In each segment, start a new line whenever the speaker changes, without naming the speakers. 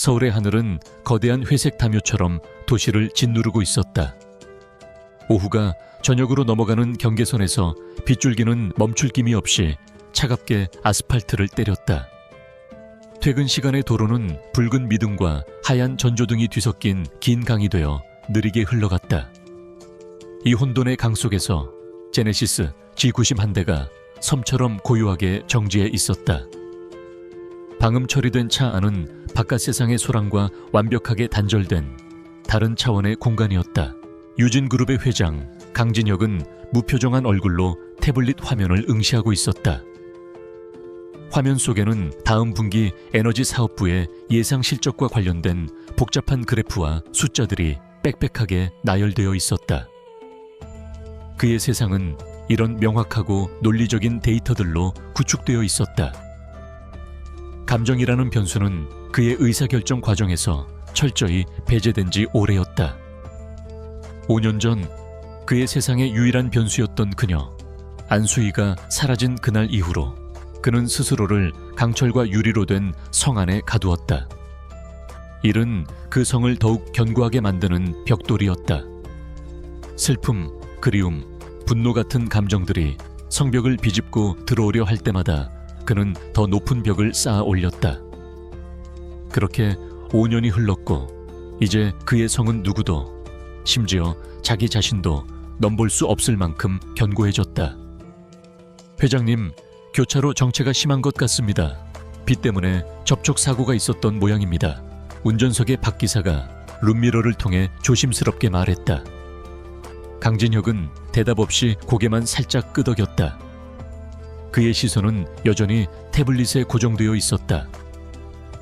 서울의 하늘은 거대한 회색 담요처럼 도시를 짓누르고 있었다. 오후가 저녁으로 넘어가는 경계선에서 빗줄기는 멈출 김이 없이 차갑게 아스팔트를 때렸다. 퇴근 시간의 도로는 붉은 미등과 하얀 전조등이 뒤섞인 긴 강이 되어 느리게 흘러갔다. 이 혼돈의 강 속에서 제네시스 G90 한 대가 섬처럼 고요하게 정지해 있었다. 방음 처리된 차 안은 바깥 세상의 소랑과 완벽하게 단절된 다른 차원의 공간이었다. 유진그룹의 회장 강진혁은 무표정한 얼굴로 태블릿 화면을 응시하고 있었다. 화면 속에는 다음 분기 에너지 사업부의 예상 실적과 관련된 복잡한 그래프와 숫자들이 빽빽하게 나열되어 있었다. 그의 세상은 이런 명확하고 논리적인 데이터들로 구축되어 있었다. 감정이라는 변수는 그의 의사결정 과정에서 철저히 배제된 지 오래였다. 5년 전 그의 세상의 유일한 변수였던 그녀 안수희가 사라진 그날 이후로 그는 스스로를 강철과 유리로 된 성 안에 가두었다. 일은 그 성을 더욱 견고하게 만드는 벽돌이었다. 슬픔, 그리움, 분노 같은 감정들이 성벽을 비집고 들어오려 할 때마다 그는 더 높은 벽을 쌓아 올렸다. 그렇게 5년이 흘렀고 이제 그의 성은 누구도, 심지어 자기 자신도 넘볼 수 없을 만큼 견고해졌다. 회장님, 교차로 정체가 심한 것 같습니다. 비 때문에 접촉 사고가 있었던 모양입니다. 운전석의 박 기사가 룸미러를 통해 조심스럽게 말했다. 강진혁은 대답 없이 고개만 살짝 끄덕였다. 그의 시선은 여전히 태블릿에 고정되어 있었다.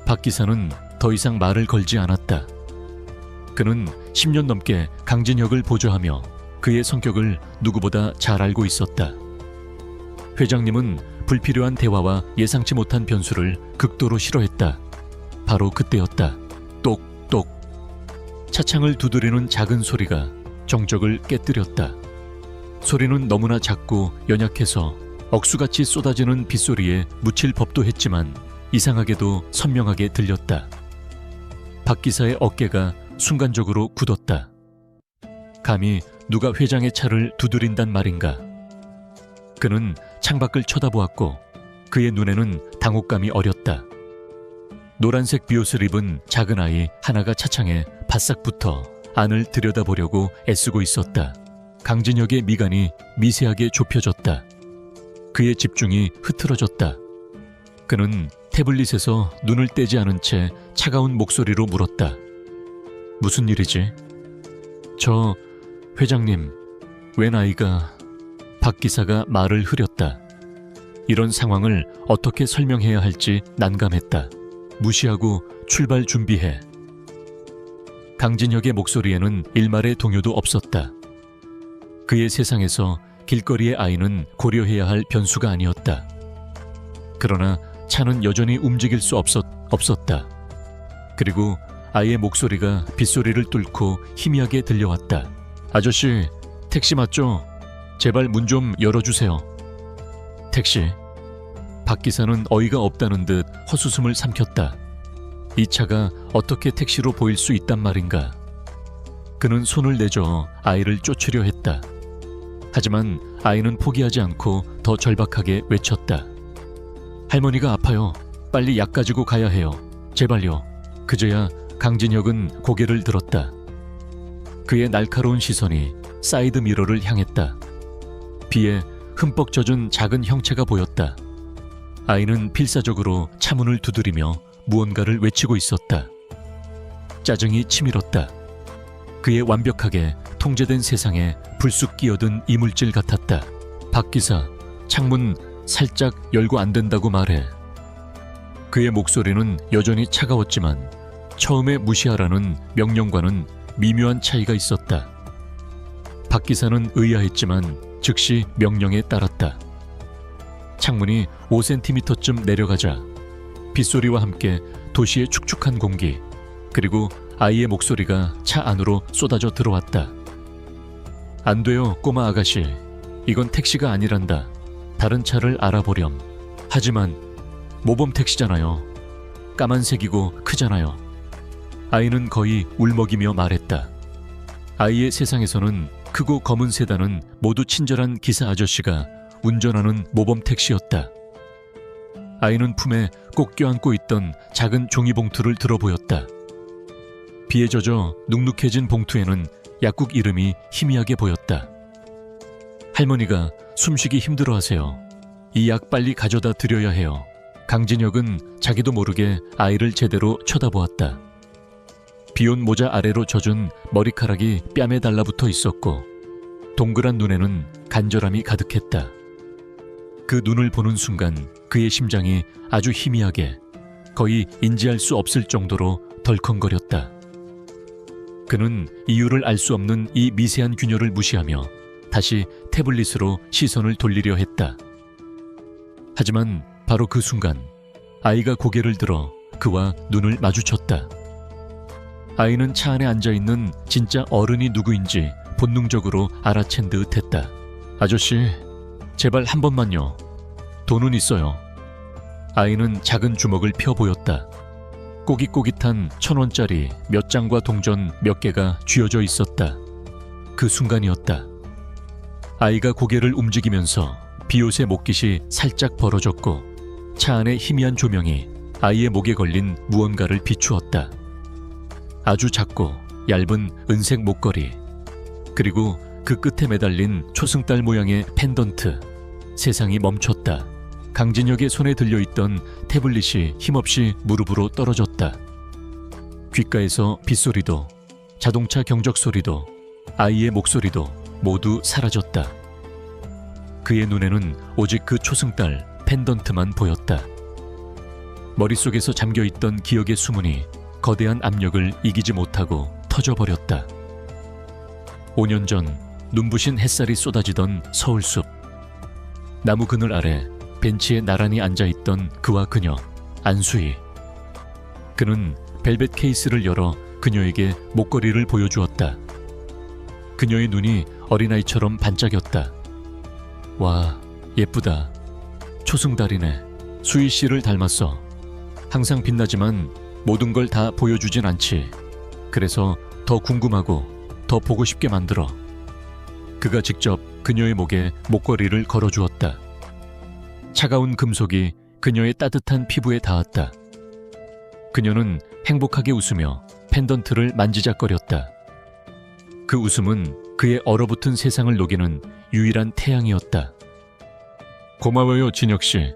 박 기사는 더 이상 말을 걸지 않았다. 그는 10년 넘게 강진혁을 보조하며 그의 성격을 누구보다 잘 알고 있었다. 회장님은 불필요한 대화와 예상치 못한 변수를 극도로 싫어했다. 바로 그때였다. 똑똑. 차창을 두드리는 작은 소리가 정적을 깨뜨렸다. 소리는 너무나 작고 연약해서 억수같이 쏟아지는 빗소리에 묻힐 법도 했지만 이상하게도 선명하게 들렸다. 박 기사의 어깨가 순간적으로 굳었다. 감히 누가 회장의 차를 두드린단 말인가. 그는 창밖을 쳐다보았고 그의 눈에는 당혹감이 어렸다. 노란색 비옷을 입은 작은 아이 하나가 차창에 바싹 붙어 안을 들여다보려고 애쓰고 있었다. 강진혁의 미간이 미세하게 좁혀졌다. 그의 집중이 흐트러졌다. 그는 태블릿에서 눈을 떼지 않은 채 차가운 목소리로 물었다. 무슨 일이지? 저 회장님, 웬 아이가... 박 기사가 말을 흐렸다. 이런 상황을 어떻게 설명해야 할지 난감했다. 무시하고 출발 준비해. 강진혁의 목소리에는 일말의 동요도 없었다. 그의 세상에서 길거리의 아이는 고려해야 할 변수가 아니었다. 그러나 차는 여전히 움직일 수 없었다. 그리고 아이의 목소리가 빗소리를 뚫고 희미하게 들려왔다. 아저씨, 택시 맞죠? 제발 문 좀 열어주세요. 택시. 박 기사는 어이가 없다는 듯 헛웃음을 삼켰다. 이 차가 어떻게 택시로 보일 수 있단 말인가. 그는 손을 내저 아이를 쫓으려 했다. 하지만 아이는 포기하지 않고 더 절박하게 외쳤다. 할머니가 아파요. 빨리 약 가지고 가야 해요. 제발요. 그제야 강진혁은 고개를 들었다. 그의 날카로운 시선이 사이드 미러를 향했다. 비에 흠뻑 젖은 작은 형체가 보였다. 아이는 필사적으로 차문을 두드리며 무언가를 외치고 있었다. 짜증이 치밀었다. 그의 완벽하게 통제된 세상에 불쑥 끼어든 이물질 같았다. 박 기사, 창문 살짝 열고 안 된다고 말해. 그의 목소리는 여전히 차가웠지만 처음에 무시하라는 명령과는 미묘한 차이가 있었다. 박 기사는 의아했지만 즉시 명령에 따랐다. 창문이 5cm쯤 내려가자 빗소리와 함께 도시의 축축한 공기, 그리고 아이의 목소리가 차 안으로 쏟아져 들어왔다. 안 돼요, 꼬마 아가씨. 이건 택시가 아니란다. 다른 차를 알아보렴. 하지만 모범 택시잖아요. 까만색이고 크잖아요. 아이는 거의 울먹이며 말했다. 아이의 세상에서는 크고 검은 세단은 모두 친절한 기사 아저씨가 운전하는 모범 택시였다. 아이는 품에 꼭 껴안고 있던 작은 종이봉투를 들어 보였다. 비에 젖어 눅눅해진 봉투에는 약국 이름이 희미하게 보였다. 할머니가 숨쉬기 힘들어하세요. 이 약 빨리 가져다 드려야 해요. 강진혁은 자기도 모르게 아이를 제대로 쳐다보았다. 비온 모자 아래로 젖은 머리카락이 뺨에 달라붙어 있었고 동그란 눈에는 간절함이 가득했다. 그 눈을 보는 순간 그의 심장이 아주 희미하게 거의 인지할 수 없을 정도로 덜컹거렸다. 그는 이유를 알 수 없는 이 미세한 균열을 무시하며 다시 태블릿으로 시선을 돌리려 했다. 하지만 바로 그 순간 아이가 고개를 들어 그와 눈을 마주쳤다. 아이는 차 안에 앉아있는 진짜 어른이 누구인지 본능적으로 알아챈 듯 했다. 아저씨, 제발 한 번만요. 돈은 있어요. 아이는 작은 주먹을 펴 보였다. 꼬깃꼬깃한 1,000원짜리 몇 장과 동전 몇 개가 쥐어져 있었다. 그 순간이었다. 아이가 고개를 움직이면서 비옷의 목깃이 살짝 벌어졌고 차 안의 희미한 조명이 아이의 목에 걸린 무언가를 비추었다. 아주 작고 얇은 은색 목걸이, 그리고 그 끝에 매달린 초승달 모양의 펜던트. 세상이 멈췄다. 강진혁의 손에 들려있던 태블릿이 힘없이 무릎으로 떨어졌다. 귓가에서 빗소리도, 자동차 경적 소리도, 아이의 목소리도 모두 사라졌다. 그의 눈에는 오직 그 초승달 펜던트만 보였다. 머릿속에서 잠겨있던 기억의 수문이 거대한 압력을 이기지 못하고 터져버렸다. 5년 전 눈부신 햇살이 쏟아지던 서울숲. 나무 그늘 아래 벤치에 나란히 앉아있던 그와 그녀, 안수희. 그는 벨벳 케이스를 열어 그녀에게 목걸이를 보여주었다. 그녀의 눈이 어린아이처럼 반짝였다. 와, 예쁘다. 초승달이네. 수희 씨를 닮았어. 항상 빛나지만 모든 걸 다 보여주진 않지. 그래서 더 궁금하고 더 보고 싶게 만들어. 그가 직접 그녀의 목에 목걸이를 걸어주었다. 차가운 금속이 그녀의 따뜻한 피부에 닿았다. 그녀는 행복하게 웃으며 펜던트를 만지작거렸다. 그 웃음은 그의 얼어붙은 세상을 녹이는 유일한 태양이었다. 고마워요, 진혁씨.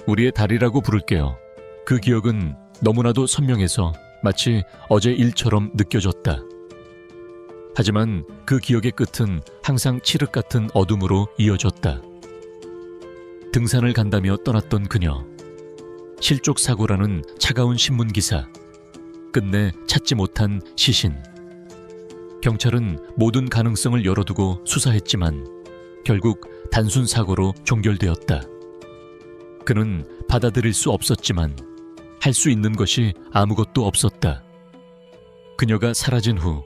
우리의 달이라고 부를게요. 그 기억은 너무나도 선명해서 마치 어제 일처럼 느껴졌다. 하지만 그 기억의 끝은 항상 칠흑 같은 어둠으로 이어졌다. 등산을 간다며 떠났던 그녀. 실족 사고라는 차가운 신문 기사. 끝내 찾지 못한 시신. 경찰은 모든 가능성을 열어두고 수사했지만 결국 단순 사고로 종결되었다. 그는 받아들일 수 없었지만 할 수 있는 것이 아무것도 없었다. 그녀가 사라진 후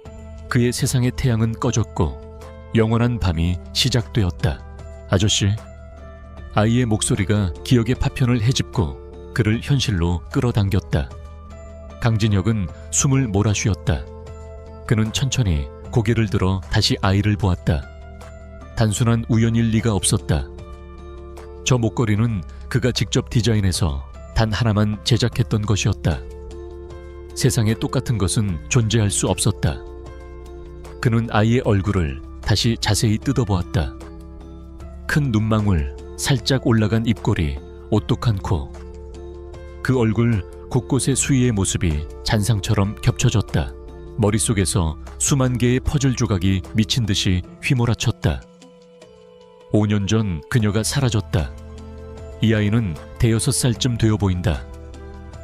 그의 세상의 태양은 꺼졌고 영원한 밤이 시작되었다. 아저씨. 아이의 목소리가 기억의 파편을 헤집고 그를 현실로 끌어당겼다. 강진혁은 숨을 몰아쉬었다. 그는 천천히 고개를 들어 다시 아이를 보았다. 단순한 우연일 리가 없었다. 저 목걸이는 그가 직접 디자인해서 단 하나만 제작했던 것이었다. 세상에 똑같은 것은 존재할 수 없었다. 그는 아이의 얼굴을 다시 자세히 뜯어보았다. 큰 눈망울, 살짝 올라간 입꼬리, 오똑한 코. 그 얼굴 곳곳의 수희의 모습이 잔상처럼 겹쳐졌다. 머릿속에서 수만 개의 퍼즐 조각이 미친 듯이 휘몰아쳤다. 5년 전 그녀가 사라졌다. 이 아이는 5살쯤 되어 보인다.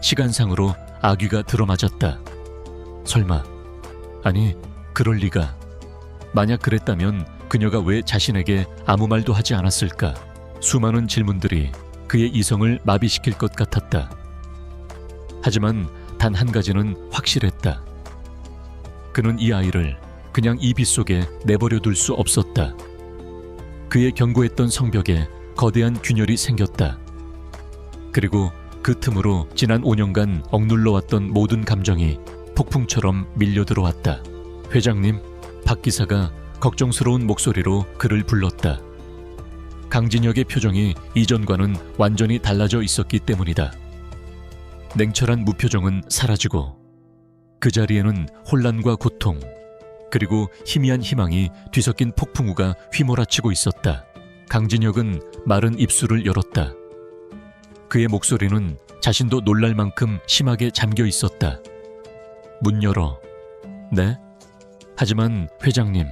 시간상으로 아귀가 들어맞았다. 설마, 아니, 그럴 리가. 만약 그랬다면 그녀가 왜 자신에게 아무 말도 하지 않았을까? 수많은 질문들이 그의 이성을 마비시킬 것 같았다. 하지만 단 한 가지는 확실했다. 그는 이 아이를 그냥 이 빗속에 내버려 둘 수 없었다. 그의 견고했던 성벽에 거대한 균열이 생겼다. 그리고 그 틈으로 지난 5년간 억눌러왔던 모든 감정이 폭풍처럼 밀려들어왔다. 회장님, 박 기사가 걱정스러운 목소리로 그를 불렀다. 강진혁의 표정이 이전과는 완전히 달라져 있었기 때문이다. 냉철한 무표정은 사라지고 그 자리에는 혼란과 고통, 그리고 희미한 희망이 뒤섞인 폭풍우가 휘몰아치고 있었다. 강진혁은 마른 입술을 열었다. 그의 목소리는 자신도 놀랄 만큼 심하게 잠겨 있었다. 문 열어. 네? 하지만 회장님,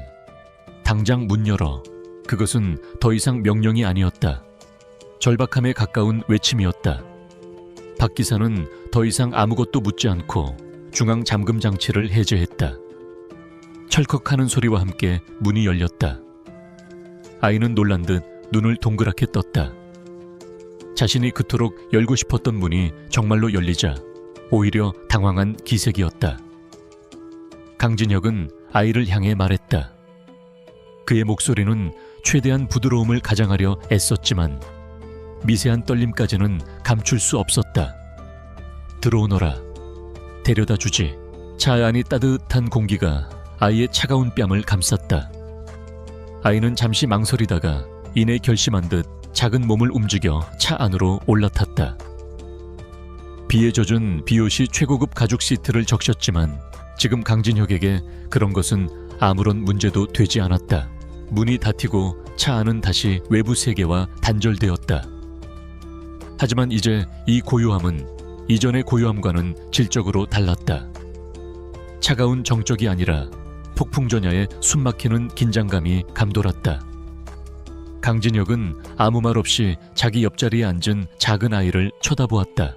당장 문 열어. 그것은 더 이상 명령이 아니었다. 절박함에 가까운 외침이었다. 박 기사는 더 이상 아무것도 묻지 않고 중앙 잠금 장치를 해제했다. 철컥하는 소리와 함께 문이 열렸다. 아이는 놀란 듯 눈을 동그랗게 떴다. 자신이 그토록 열고 싶었던 문이 정말로 열리자 오히려 당황한 기색이었다. 강진혁은 아이를 향해 말했다. 그의 목소리는 최대한 부드러움을 가장하려 애썼지만 미세한 떨림까지는 감출 수 없었다. 들어오너라. 데려다 주지. 차 안이 따뜻한 공기가 아이의 차가운 뺨을 감쌌다. 아이는 잠시 망설이다가 이내 결심한 듯 작은 몸을 움직여 차 안으로 올라탔다. 비에 젖은 비옷이 최고급 가죽 시트를 적셨지만 지금 강진혁에게 그런 것은 아무런 문제도 되지 않았다. 문이 닫히고 차 안은 다시 외부 세계와 단절되었다. 하지만 이제 이 고요함은 이전의 고요함과는 질적으로 달랐다. 차가운 정적이 아니라 폭풍전야에 숨막히는 긴장감이 감돌았다. 강진혁은 아무 말 없이 자기 옆자리에 앉은 작은 아이를 쳐다보았다.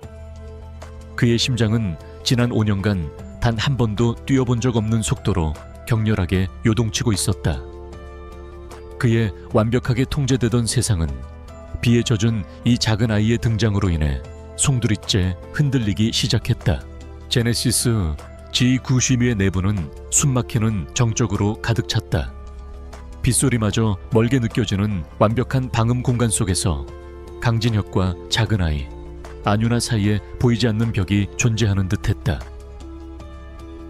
그의 심장은 지난 5년간 단 한 번도 뛰어본 적 없는 속도로 격렬하게 요동치고 있었다. 그의 완벽하게 통제되던 세상은 비에 젖은 이 작은 아이의 등장으로 인해 송두리째 흔들리기 시작했다. 제네시스 G952의 내부는 숨막히는 정적으로 가득 찼다. 빗소리마저 멀게 느껴지는 완벽한 방음 공간 속에서 강진혁과 작은 아이 안유나 사이에 보이지 않는 벽이 존재하는 듯했다.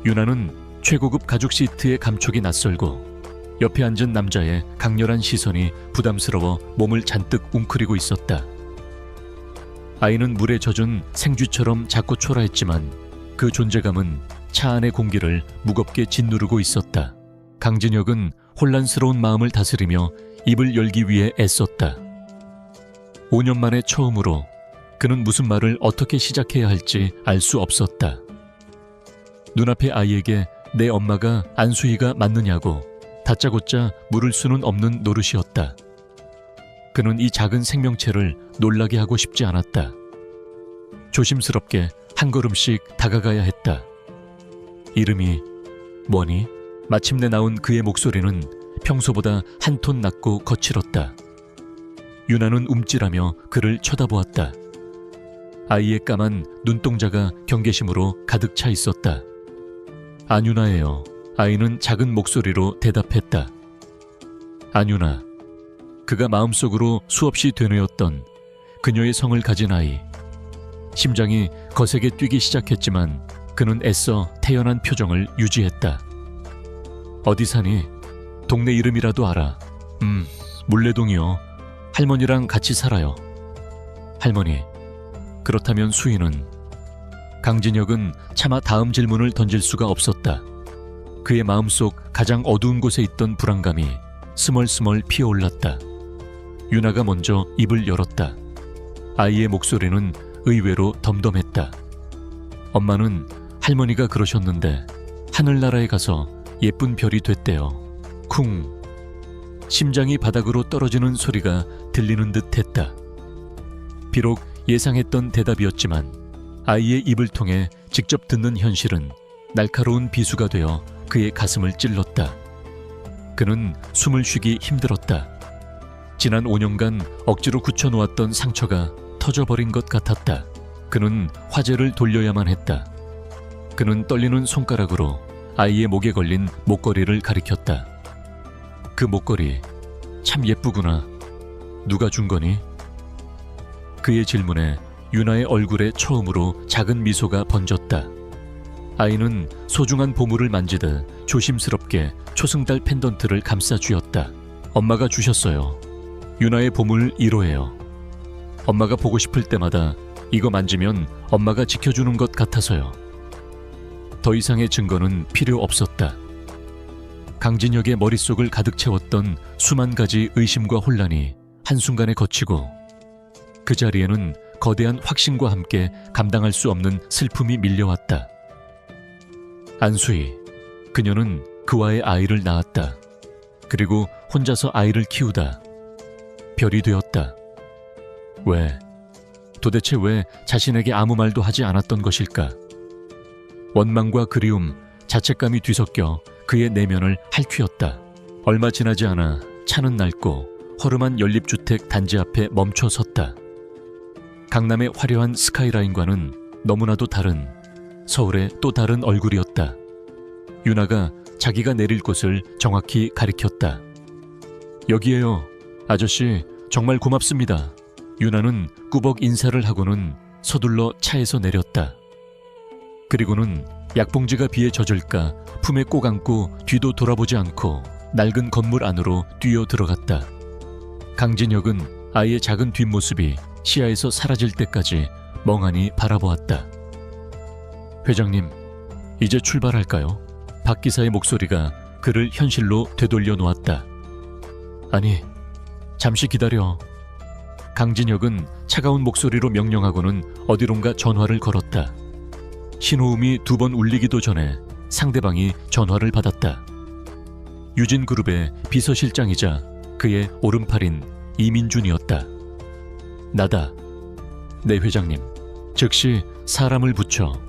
유나는 최고급 가죽 시트의 감촉이 낯설고 옆에 앉은 남자의 강렬한 시선이 부담스러워 몸을 잔뜩 웅크리고 있었다. 아이는 물에 젖은 생쥐처럼 작고 초라했지만 그 존재감은 차 안의 공기를 무겁게 짓누르고 있었다. 강진혁은 혼란스러운 마음을 다스리며 입을 열기 위해 애썼다. 5년 만에 처음으로 그는 무슨 말을 어떻게 시작해야 할지 알 수 없었다. 눈앞의 아이에게 내 엄마가 안수희가 맞느냐고 다짜고짜 물을 수는 없는 노릇이었다. 그는 이 작은 생명체를 놀라게 하고 싶지 않았다. 조심스럽게 한 걸음씩 다가가야 했다. 이름이 뭐니? 마침내 나온 그의 목소리는 평소보다 한 톤 낮고 거칠었다. 유나는 움찔하며 그를 쳐다보았다. 아이의 까만 눈동자가 경계심으로 가득 차 있었다. 안유나예요. 아이는 작은 목소리로 대답했다. 안유나. 그가 마음속으로 수없이 되뇌었던 그녀의 성을 가진 아이. 심장이 거세게 뛰기 시작했지만 그는 애써 태연한 표정을 유지했다. 어디 사니? 동네 이름이라도 알아. 물레동이요. 할머니랑 같이 살아요. 할머니. 그렇다면 수희는? 강진혁은 차마 다음 질문을 던질 수가 없었다. 그의 마음속 가장 어두운 곳에 있던 불안감이 스멀스멀 피어올랐다. 유나가 먼저 입을 열었다. 아이의 목소리는 의외로 덤덤했다. 엄마는 할머니가 그러셨는데 하늘나라에 가서 예쁜 별이 됐대요. 쿵. 심장이 바닥으로 떨어지는 소리가 들리는 듯 했다. 비록 예상했던 대답이었지만 아이의 입을 통해 직접 듣는 현실은 날카로운 비수가 되어 그의 가슴을 찔렀다. 그는 숨을 쉬기 힘들었다. 지난 5년간 억지로 굳혀놓았던 상처가 터져버린 것 같았다. 그는 화제를 돌려야만 했다. 그는 떨리는 손가락으로 아이의 목에 걸린 목걸이를 가리켰다. 그 목걸이 참 예쁘구나. 누가 준 거니? 그의 질문에 유나의 얼굴에 처음으로 작은 미소가 번졌다. 아이는 소중한 보물을 만지듯 조심스럽게 초승달 펜던트를 감싸 쥐었다. 엄마가 주셨어요. 유나의 보물 1호예요. 엄마가 보고 싶을 때마다 이거 만지면 엄마가 지켜주는 것 같아서요. 더 이상의 증거는 필요 없었다. 강진혁의 머릿속을 가득 채웠던 수만 가지 의심과 혼란이 한순간에 거치고 그 자리에는 거대한 확신과 함께 감당할 수 없는 슬픔이 밀려왔다. 안수희, 그녀는 그와의 아이를 낳았다. 그리고 혼자서 아이를 키우다 별이 되었다. 도대체 왜 자신에게 아무 말도 하지 않았던 것일까? 원망과 그리움, 자책감이 뒤섞여 그의 내면을 핥히었다. 얼마 지나지 않아 차는 낡고 허름한 연립주택 단지 앞에 멈춰 섰다. 강남의 화려한 스카이라인과는 너무나도 다른 서울의 또 다른 얼굴이었다. 유나가 자기가 내릴 곳을 정확히 가리켰다. 여기에요. 아저씨, 정말 고맙습니다. 유나는 꾸벅 인사를 하고는 서둘러 차에서 내렸다. 그리고는 약봉지가 비에 젖을까 품에 꼭 안고 뒤도 돌아보지 않고 낡은 건물 안으로 뛰어 들어갔다. 강진혁은 아이의 작은 뒷모습이 시야에서 사라질 때까지 멍하니 바라보았다. 회장님, 이제 출발할까요? 박 기사의 목소리가 그를 현실로 되돌려 놓았다. 아니, 잠시 기다려. 강진혁은 차가운 목소리로 명령하고는 어디론가 전화를 걸었다. 신호음이 2번 울리기도 전에 상대방이 전화를 받았다. 유진그룹의 비서실장이자 그의 오른팔인 이민준이었다. 나다. 네, 회장님. 즉시 사람을 붙여.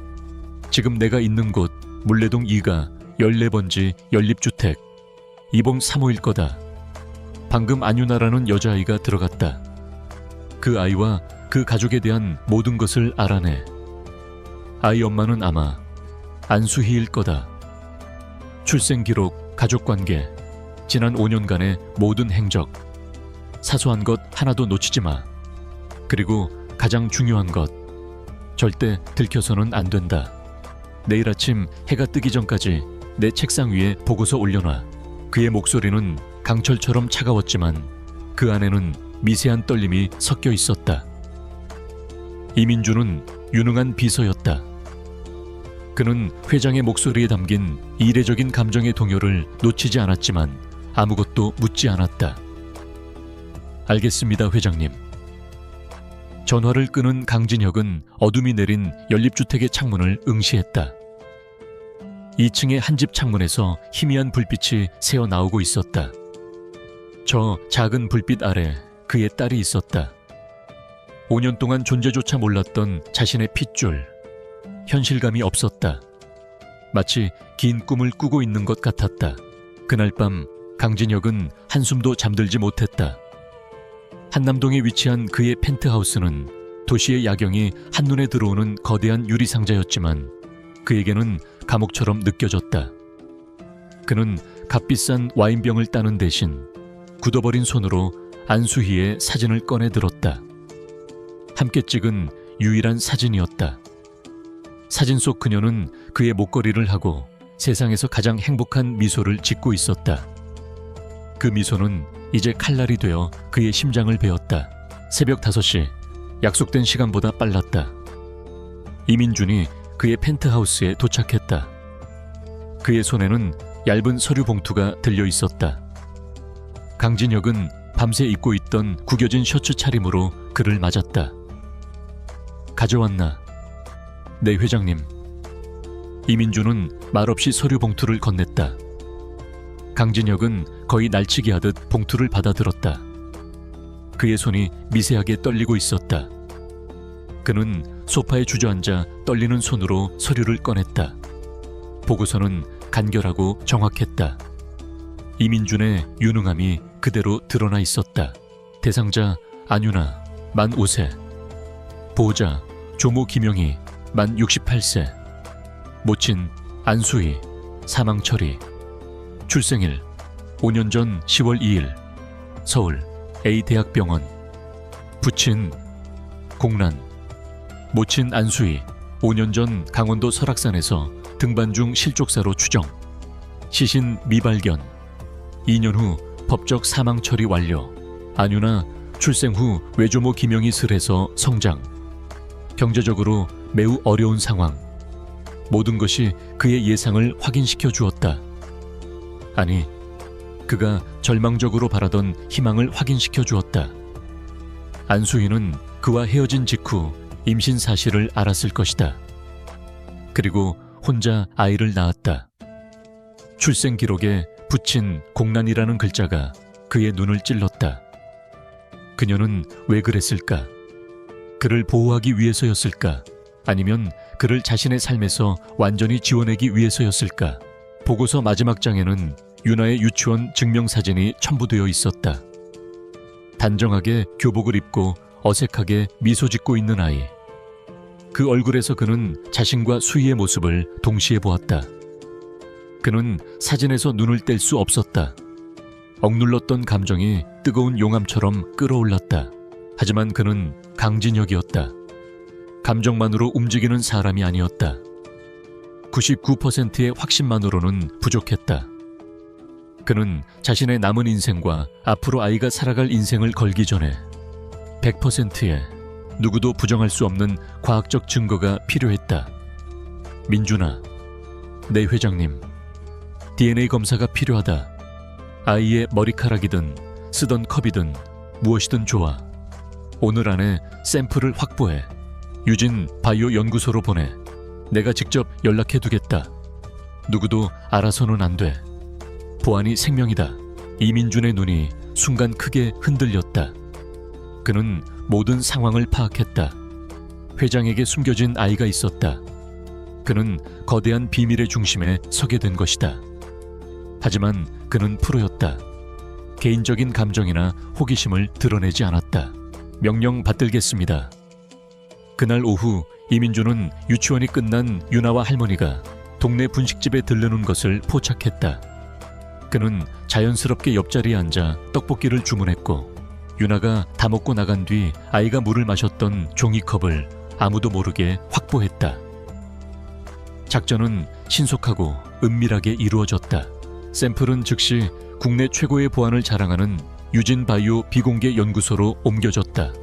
지금 내가 있는 곳 물레동 2가 14번지 연립주택 2봉 3호일 거다. 방금 안유나라는 여자아이가 들어갔다. 그 아이와 그 가족에 대한 모든 것을 알아내. 아이 엄마는 아마 안수희일 거다. 출생기록, 가족관계, 지난 5년간의 모든 행적, 사소한 것 하나도 놓치지 마. 그리고 가장 중요한 것, 절대 들켜서는 안 된다. 내일 아침 해가 뜨기 전까지 내 책상 위에 보고서 올려놔. 그의 목소리는 강철처럼 차가웠지만 그 안에는 미세한 떨림이 섞여 있었다. 이민주는 유능한 비서였다. 그는 회장의 목소리에 담긴 이례적인 감정의 동요를 놓치지 않았지만 아무것도 묻지 않았다. 알겠습니다, 회장님. 전화를 끊은 강진혁은 어둠이 내린 연립주택의 창문을 응시했다. 2층의 한 집 창문에서 희미한 불빛이 새어 나오고 있었다. 저 작은 불빛 아래 그의 딸이 있었다. 5년 동안 존재조차 몰랐던 자신의 핏줄. 현실감이 없었다. 마치 긴 꿈을 꾸고 있는 것 같았다. 그날 밤 강진혁은 한숨도 잠들지 못했다. 한남동에 위치한 그의 펜트하우스는 도시의 야경이 한눈에 들어오는 거대한 유리상자였지만 그에게는 감옥처럼 느껴졌다. 그는 값비싼 와인병을 따는 대신 굳어버린 손으로 안수희의 사진을 꺼내 들었다. 함께 찍은 유일한 사진이었다. 사진 속 그녀는 그의 목걸이를 하고 세상에서 가장 행복한 미소를 짓고 있었다. 그 미소는 이제 칼날이 되어 그의 심장을 베었다. 새벽 5시, 약속된 시간보다 빨랐다. 이민준이 그의 펜트하우스에 도착했다. 그의 손에는 얇은 서류 봉투가 들려 있었다. 강진혁은 밤새 입고 있던 구겨진 셔츠 차림으로 그를 맞았다. 가져왔나? 네, 회장님. 이민준은 말없이 서류 봉투를 건넸다. 강진혁은 거의 날치기 하듯 봉투를 받아들었다. 그의 손이 미세하게 떨리고 있었다. 그는 소파에 주저앉아 떨리는 손으로 서류를 꺼냈다. 보고서는 간결하고 정확했다. 이민준의 유능함이 그대로 드러나 있었다. 대상자 안유나, 만 5세. 보호자 조모 김영희, 만 68세. 모친 안수희, 사망 처리. 출생일 5년 전 10월 2일 서울 A대학병원. 부친 공란. 모친 안수희 5년 전 강원도 설악산에서 등반 중 실족사로 추정. 시신 미발견. 2년 후 법적 사망 처리 완료. 안유나 출생 후 외조모 김영이 슬해서 성장. 경제적으로 매우 어려운 상황. 모든 것이 그의 예상을 확인시켜 주었다. 아니, 그가 절망적으로 바라던 희망을 확인시켜 주었다. 안수희는 그와 헤어진 직후 임신 사실을 알았을 것이다. 그리고 혼자 아이를 낳았다. 출생 기록에 붙인 공란이라는 글자가 그의 눈을 찔렀다. 그녀는 왜 그랬을까? 그를 보호하기 위해서였을까? 아니면 그를 자신의 삶에서 완전히 지워내기 위해서였을까? 보고서 마지막 장에는 유나의 유치원 증명사진이 첨부되어 있었다. 단정하게 교복을 입고 어색하게 미소 짓고 있는 아이. 그 얼굴에서 그는 자신과 수희의 모습을 동시에 보았다. 그는 사진에서 눈을 뗄 수 없었다. 억눌렀던 감정이 뜨거운 용암처럼 끌어올랐다. 하지만 그는 강진혁이었다. 감정만으로 움직이는 사람이 아니었다. 99%의 확신만으로는 부족했다. 그는 자신의 남은 인생과 앞으로 아이가 살아갈 인생을 걸기 전에 100%의 누구도 부정할 수 없는 과학적 증거가 필요했다. 민준아, 내 회장님, DNA 검사가 필요하다. 아이의 머리카락이든 쓰던 컵이든 무엇이든 좋아. 오늘 안에 샘플을 확보해 유진 바이오 연구소로 보내. 내가 직접 연락해두겠다. 누구도 알아서는 안 돼. 보안이 생명이다. 이민준의 눈이 순간 크게 흔들렸다. 그는 모든 상황을 파악했다. 회장에게 숨겨진 아이가 있었다. 그는 거대한 비밀의 중심에 서게 된 것이다. 하지만 그는 프로였다. 개인적인 감정이나 호기심을 드러내지 않았다. 명령 받들겠습니다. 그날 오후 이민준은 유치원이 끝난 유나와 할머니가 동네 분식집에 들르는 것을 포착했다. 그는 자연스럽게 옆자리에 앉아 떡볶이를 주문했고 유나가 다 먹고 나간 뒤 아이가 물을 마셨던 종이컵을 아무도 모르게 확보했다. 작전은 신속하고 은밀하게 이루어졌다. 샘플은 즉시 국내 최고의 보안을 자랑하는 유진바이오 비공개 연구소로 옮겨졌다.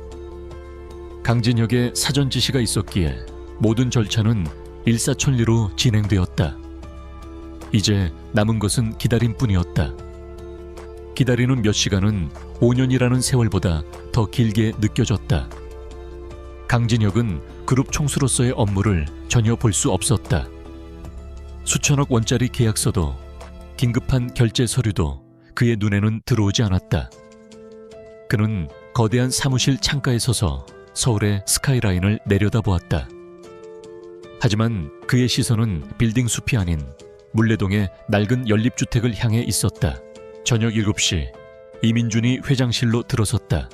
강진혁의 사전 지시가 있었기에 모든 절차는 일사천리로 진행되었다. 이제 남은 것은 기다림뿐이었다. 기다리는 몇 시간은 5년이라는 세월보다 더 길게 느껴졌다. 강진혁은 그룹 총수로서의 업무를 전혀 볼 수 없었다. 수천억 원짜리 계약서도 긴급한 결제 서류도 그의 눈에는 들어오지 않았다. 그는 거대한 사무실 창가에 서서 서울의 스카이라인을 내려다보았다. 하지만 그의 시선은 빌딩 숲이 아닌 물레동의 낡은 연립주택을 향해 있었다. 저녁 7시 이민준이 회장실로 들어섰다.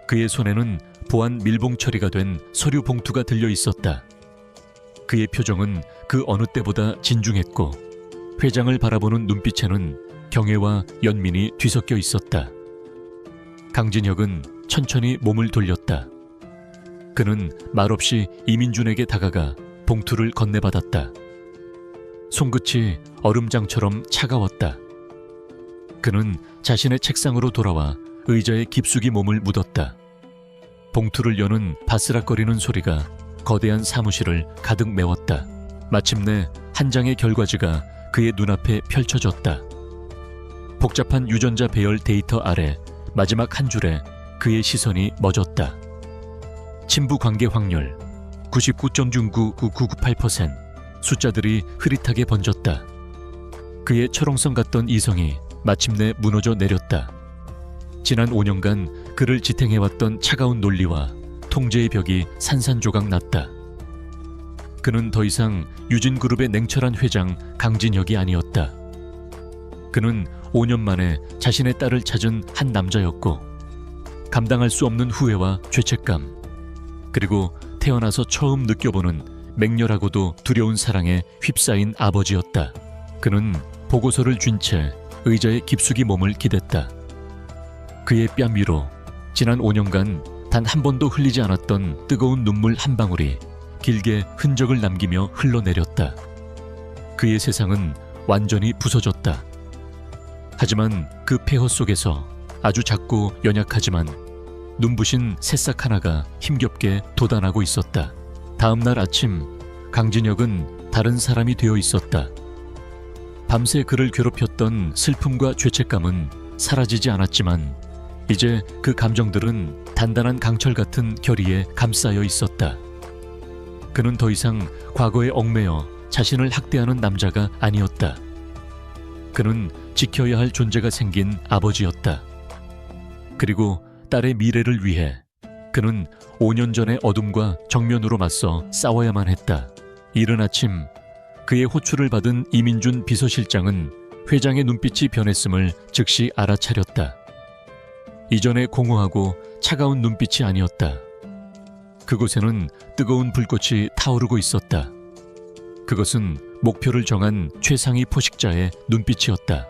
그의 손에는 보안 밀봉 처리가 된 서류 봉투가 들려 있었다. 그의 표정은 그 어느 때보다 진중했고 회장을 바라보는 눈빛에는 경애와 연민이 뒤섞여 있었다. 강진혁은 천천히 몸을 돌렸다. 그는 말없이 이민준에게 다가가 봉투를 건네받았다. 손끝이 얼음장처럼 차가웠다. 그는 자신의 책상으로 돌아와 의자에 깊숙이 몸을 묻었다. 봉투를 여는 바스락거리는 소리가 거대한 사무실을 가득 메웠다. 마침내 한 장의 결과지가 그의 눈앞에 펼쳐졌다. 복잡한 유전자 배열 데이터 아래 마지막 한 줄에 그의 시선이 멎었다. 친부 관계 확률 99.99998%. 숫자들이 흐릿하게 번졌다. 그의 철옹성 같던 이성이 마침내 무너져 내렸다. 지난 5년간 그를 지탱해왔던 차가운 논리와 통제의 벽이 산산조각 났다. 그는 더 이상 유진그룹의 냉철한 회장 강진혁이 아니었다. 그는 5년 만에 자신의 딸을 찾은 한 남자였고 감당할 수 없는 후회와 죄책감 그리고 태어나서 처음 느껴보는 맹렬하고도 두려운 사랑에 휩싸인 아버지였다. 그는 보고서를 쥔 채 의자에 깊숙이 몸을 기댔다. 그의 뺨 위로 지난 5년간 단 한 번도 흘리지 않았던 뜨거운 눈물 한 방울이 길게 흔적을 남기며 흘러내렸다. 그의 세상은 완전히 부서졌다. 하지만 그 폐허 속에서 아주 작고 연약하지만 눈부신 새싹 하나가 힘겹게 돋아나고 있었다. 다음 날 아침, 강진혁은 다른 사람이 되어 있었다. 밤새 그를 괴롭혔던 슬픔과 죄책감은 사라지지 않았지만 이제 그 감정들은 단단한 강철 같은 결의에 감싸여 있었다. 그는 더 이상 과거에 얽매여 자신을 학대하는 남자가 아니었다. 그는 지켜야 할 존재가 생긴 아버지였다. 그리고 딸의 미래를 위해 그는 5년 전의 어둠과 정면으로 맞서 싸워야만 했다. 이른 아침 그의 호출을 받은 이민준 비서실장은 회장의 눈빛이 변했음을 즉시 알아차렸다. 이전에 공허하고 차가운 눈빛이 아니었다. 그곳에는 뜨거운 불꽃이 타오르고 있었다. 그것은 목표를 정한 최상위 포식자의 눈빛이었다.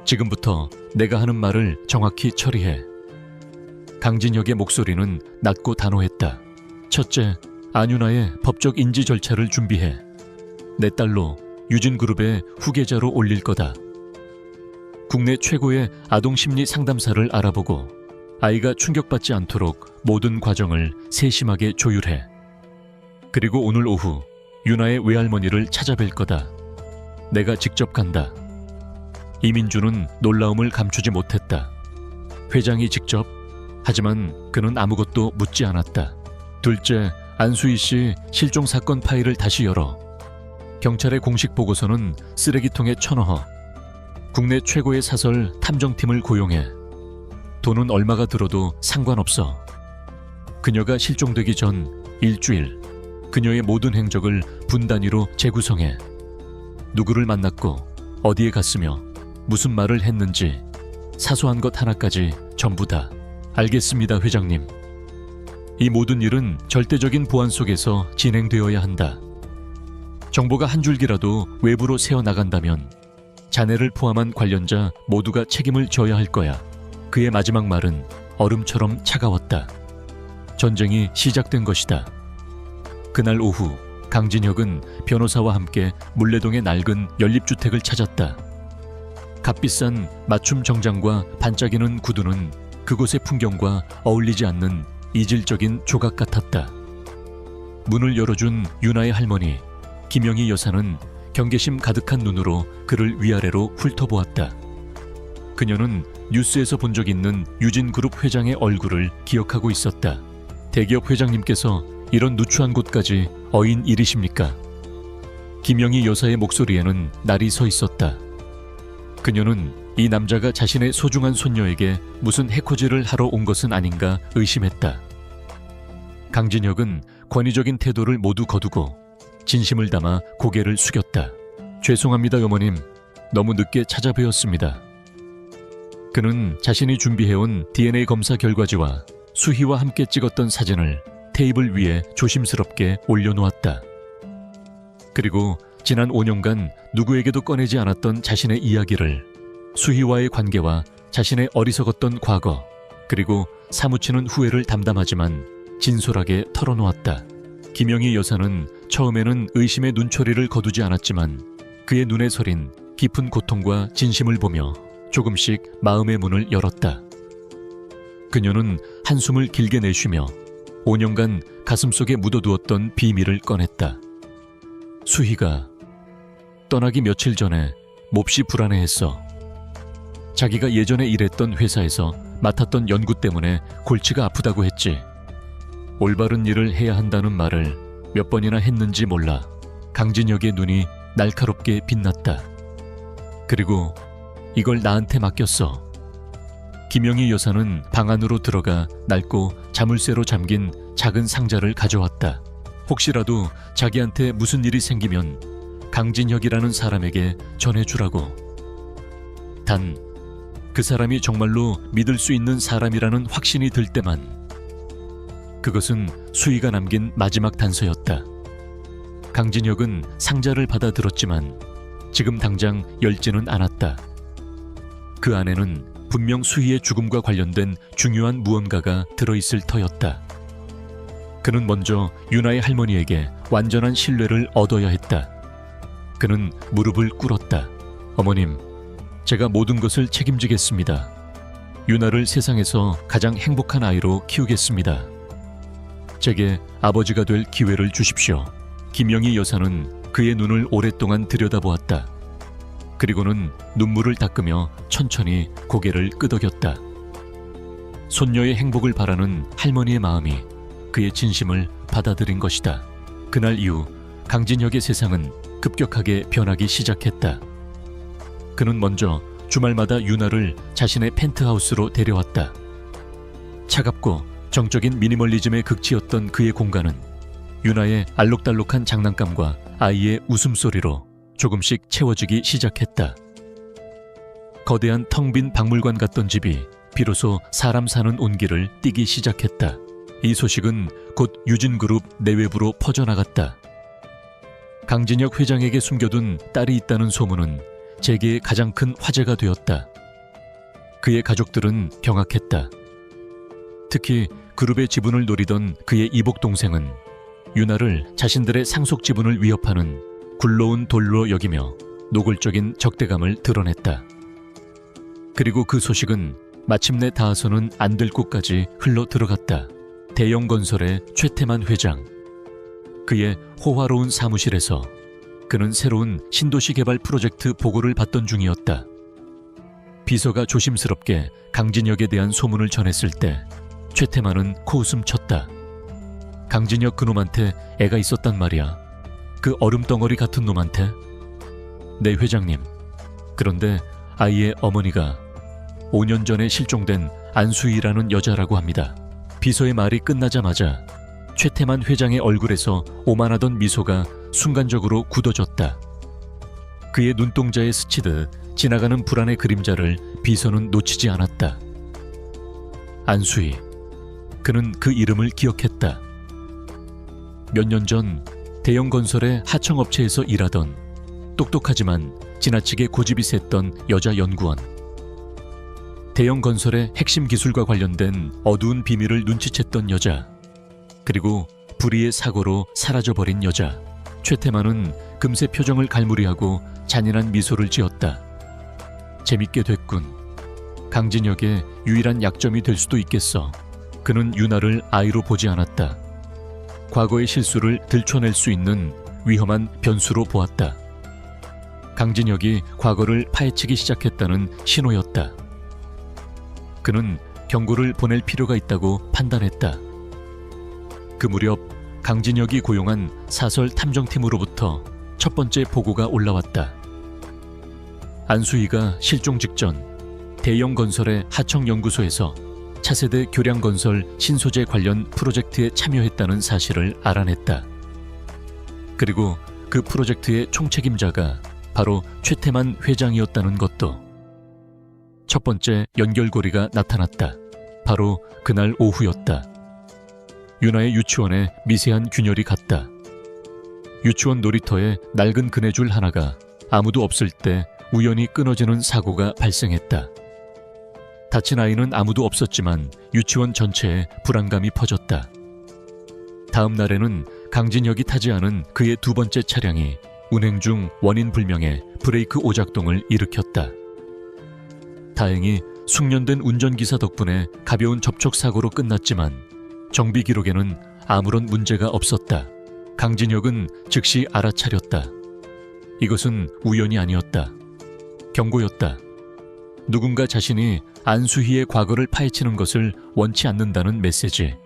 지금부터 내가 하는 말을 정확히 처리해. 강진혁의 목소리는 낮고 단호했다. 첫째, 안윤아의 법적 인지 절차를 준비해. 내 딸로 유진그룹의 후계자로 올릴 거다. 국내 최고의 아동심리 상담사를 알아보고 아이가 충격받지 않도록 모든 과정을 세심하게 조율해. 그리고 오늘 오후 윤아의 외할머니를 찾아뵐 거다. 내가 직접 간다. 이민주는 놀라움을 감추지 못했다. 회장이 직접? 하지만 그는 아무것도 묻지 않았다. 둘째, 안수희 씨 실종 사건 파일을 다시 열어. 경찰의 공식 보고서는 쓰레기통에 쳐넣어. 국내 최고의 사설 탐정팀을 고용해. 돈은 얼마가 들어도 상관없어. 그녀가 실종되기 전 일주일 그녀의 모든 행적을 분 단위로 재구성해. 누구를 만났고 어디에 갔으며 무슨 말을 했는지 사소한 것 하나까지 전부 다. 알겠습니다, 회장님. 이 모든 일은 절대적인 보안 속에서 진행되어야 한다. 정보가 한 줄기라도 외부로 새어나간다면 자네를 포함한 관련자 모두가 책임을 져야 할 거야. 그의 마지막 말은 얼음처럼 차가웠다. 전쟁이 시작된 것이다. 그날 오후 강진혁은 변호사와 함께 물레동의 낡은 연립주택을 찾았다. 값비싼 맞춤 정장과 반짝이는 구두는 그곳의 풍경과 어울리지 않는 이질적인 조각 같았다. 문을 열어준 윤아의 할머니 김영희 여사는 경계심 가득한 눈으로 그를 위아래로 훑어보았다. 그녀는 뉴스에서 본 적 있는 유진그룹 회장의 얼굴을 기억하고 있었다. 대기업 회장님께서 이런 누추한 곳까지 어인 일이십니까? 김영희 여사의 목소리에는 날이 서 있었다. 그녀는 이 남자가 자신의 소중한 손녀에게 무슨 해코지를 하러 온 것은 아닌가 의심했다. 강진혁은 권위적인 태도를 모두 거두고 진심을 담아 고개를 숙였다. 죄송합니다, 어머님. 너무 늦게 찾아뵈었습니다. 그는 자신이 준비해온 DNA 검사 결과지와 수희와 함께 찍었던 사진을 테이블 위에 조심스럽게 올려놓았다. 그리고 지난 5년간 누구에게도 꺼내지 않았던 자신의 이야기를, 수희와의 관계와 자신의 어리석었던 과거, 그리고 사무치는 후회를 담담하지만 진솔하게 털어놓았다. 김영희 여사는 처음에는 의심의 눈초리를 거두지 않았지만 그의 눈에 서린 깊은 고통과 진심을 보며 조금씩 마음의 문을 열었다. 그녀는 한숨을 길게 내쉬며 5년간 가슴속에 묻어두었던 비밀을 꺼냈다. 수희가 떠나기 며칠 전에 몹시 불안해했어. 자기가 예전에 일했던 회사에서 맡았던 연구 때문에 골치가 아프다고 했지. 올바른 일을 해야 한다는 말을 몇 번이나 했는지 몰라. 강진혁의 눈이 날카롭게 빛났다. 그리고 이걸 나한테 맡겼어. 김영희 여사는 방 안으로 들어가 낡고 자물쇠로 잠긴 작은 상자를 가져왔다. 혹시라도 자기한테 무슨 일이 생기면 강진혁이라는 사람에게 전해주라고. 단, 그 사람이 정말로 믿을 수 있는 사람이라는 확신이 들 때만. 그것은 수희가 남긴 마지막 단서였다. 강진혁은 상자를 받아들었지만 지금 당장 열지는 않았다. 그 안에는 분명 수희의 죽음과 관련된 중요한 무언가가 들어있을 터였다. 그는 먼저 윤아의 할머니에게 완전한 신뢰를 얻어야 했다. 그는 무릎을 꿇었다. 어머님, 제가 모든 것을 책임지겠습니다. 유나를 세상에서 가장 행복한 아이로 키우겠습니다. 제게 아버지가 될 기회를 주십시오. 김영희 여사는 그의 눈을 오랫동안 들여다보았다. 그리고는 눈물을 닦으며 천천히 고개를 끄덕였다. 손녀의 행복을 바라는 할머니의 마음이 그의 진심을 받아들인 것이다. 그날 이후 강진혁의 세상은 급격하게 변하기 시작했다. 그는 먼저 주말마다 유나를 자신의 펜트하우스로 데려왔다. 차갑고 정적인 미니멀리즘의 극치였던 그의 공간은 유나의 알록달록한 장난감과 아이의 웃음소리로 조금씩 채워지기 시작했다. 거대한 텅 빈 박물관 같던 집이 비로소 사람 사는 온기를 띠기 시작했다. 이 소식은 곧 유진그룹 내외부로 퍼져나갔다. 강진혁 회장에게 숨겨둔 딸이 있다는 소문은 재계의 가장 큰 화제가 되었다. 그의 가족들은 경악했다. 특히 그룹의 지분을 노리던 그의 이복 동생은 유나를 자신들의 상속 지분을 위협하는 굴러온 돌로 여기며 노골적인 적대감을 드러냈다. 그리고 그 소식은 마침내 닿아서는 안 될 곳까지 흘러 들어갔다. 대영건설의 최태만 회장. 그의 호화로운 사무실에서 그는 새로운 신도시 개발 프로젝트 보고를 받던 중이었다. 비서가 조심스럽게 강진혁에 대한 소문을 전했을 때 최태만은 코웃음 쳤다. 강진혁 그놈한테 애가 있었단 말이야. 그 얼음덩어리 같은 놈한테? 네, 회장님. 그런데 아이의 어머니가 5년 전에 실종된 안수희라는 여자라고 합니다. 비서의 말이 끝나자마자 최태만 회장의 얼굴에서 오만하던 미소가 순간적으로 굳어졌다. 그의 눈동자에 스치듯 지나가는 불안의 그림자를 비서는 놓치지 않았다. 안수희. 그는 그 이름을 기억했다. 몇 년 전 대형건설의 하청업체에서 일하던 똑똑하지만 지나치게 고집이 셌던 여자 연구원. 대형건설의 핵심 기술과 관련된 어두운 비밀을 눈치챘던 여자. 그리고 불의의 사고로 사라져버린 여자. 최태만은 금세 표정을 갈무리하고 잔인한 미소를 지었다. 재밌게 됐군. 강진혁의 유일한 약점이 될 수도 있겠어. 그는 유나를 아이로 보지 않았다. 과거의 실수를 들춰낼 수 있는 위험한 변수로 보았다. 강진혁이 과거를 파헤치기 시작했다는 신호였다. 그는 경고를 보낼 필요가 있다고 판단했다. 그 무렵 강진혁이 고용한 사설 탐정팀으로부터 첫 번째 보고가 올라왔다. 안수희가 실종 직전 대영건설의 하청연구소에서 차세대 교량건설 신소재 관련 프로젝트에 참여했다는 사실을 알아냈다. 그리고 그 프로젝트의 총책임자가 바로 최태만 회장이었다는 것도. 첫 번째 연결고리가 나타났다. 바로 그날 오후였다. 유나의 유치원에 미세한 균열이 갔다. 유치원 놀이터에 낡은 그네줄 하나가 아무도 없을 때 우연히 끊어지는 사고가 발생했다. 다친 아이는 아무도 없었지만 유치원 전체에 불안감이 퍼졌다. 다음 날에는 강진혁이 타지 않은 그의 두 번째 차량이 운행 중 원인 불명의 브레이크 오작동을 일으켰다. 다행히 숙련된 운전기사 덕분에 가벼운 접촉사고로 끝났지만 정비 기록에는 아무런 문제가 없었다. 강진혁은 즉시 알아차렸다. 이것은 우연이 아니었다. 경고였다. 누군가 자신이 안수희의 과거를 파헤치는 것을 원치 않는다는 메시지.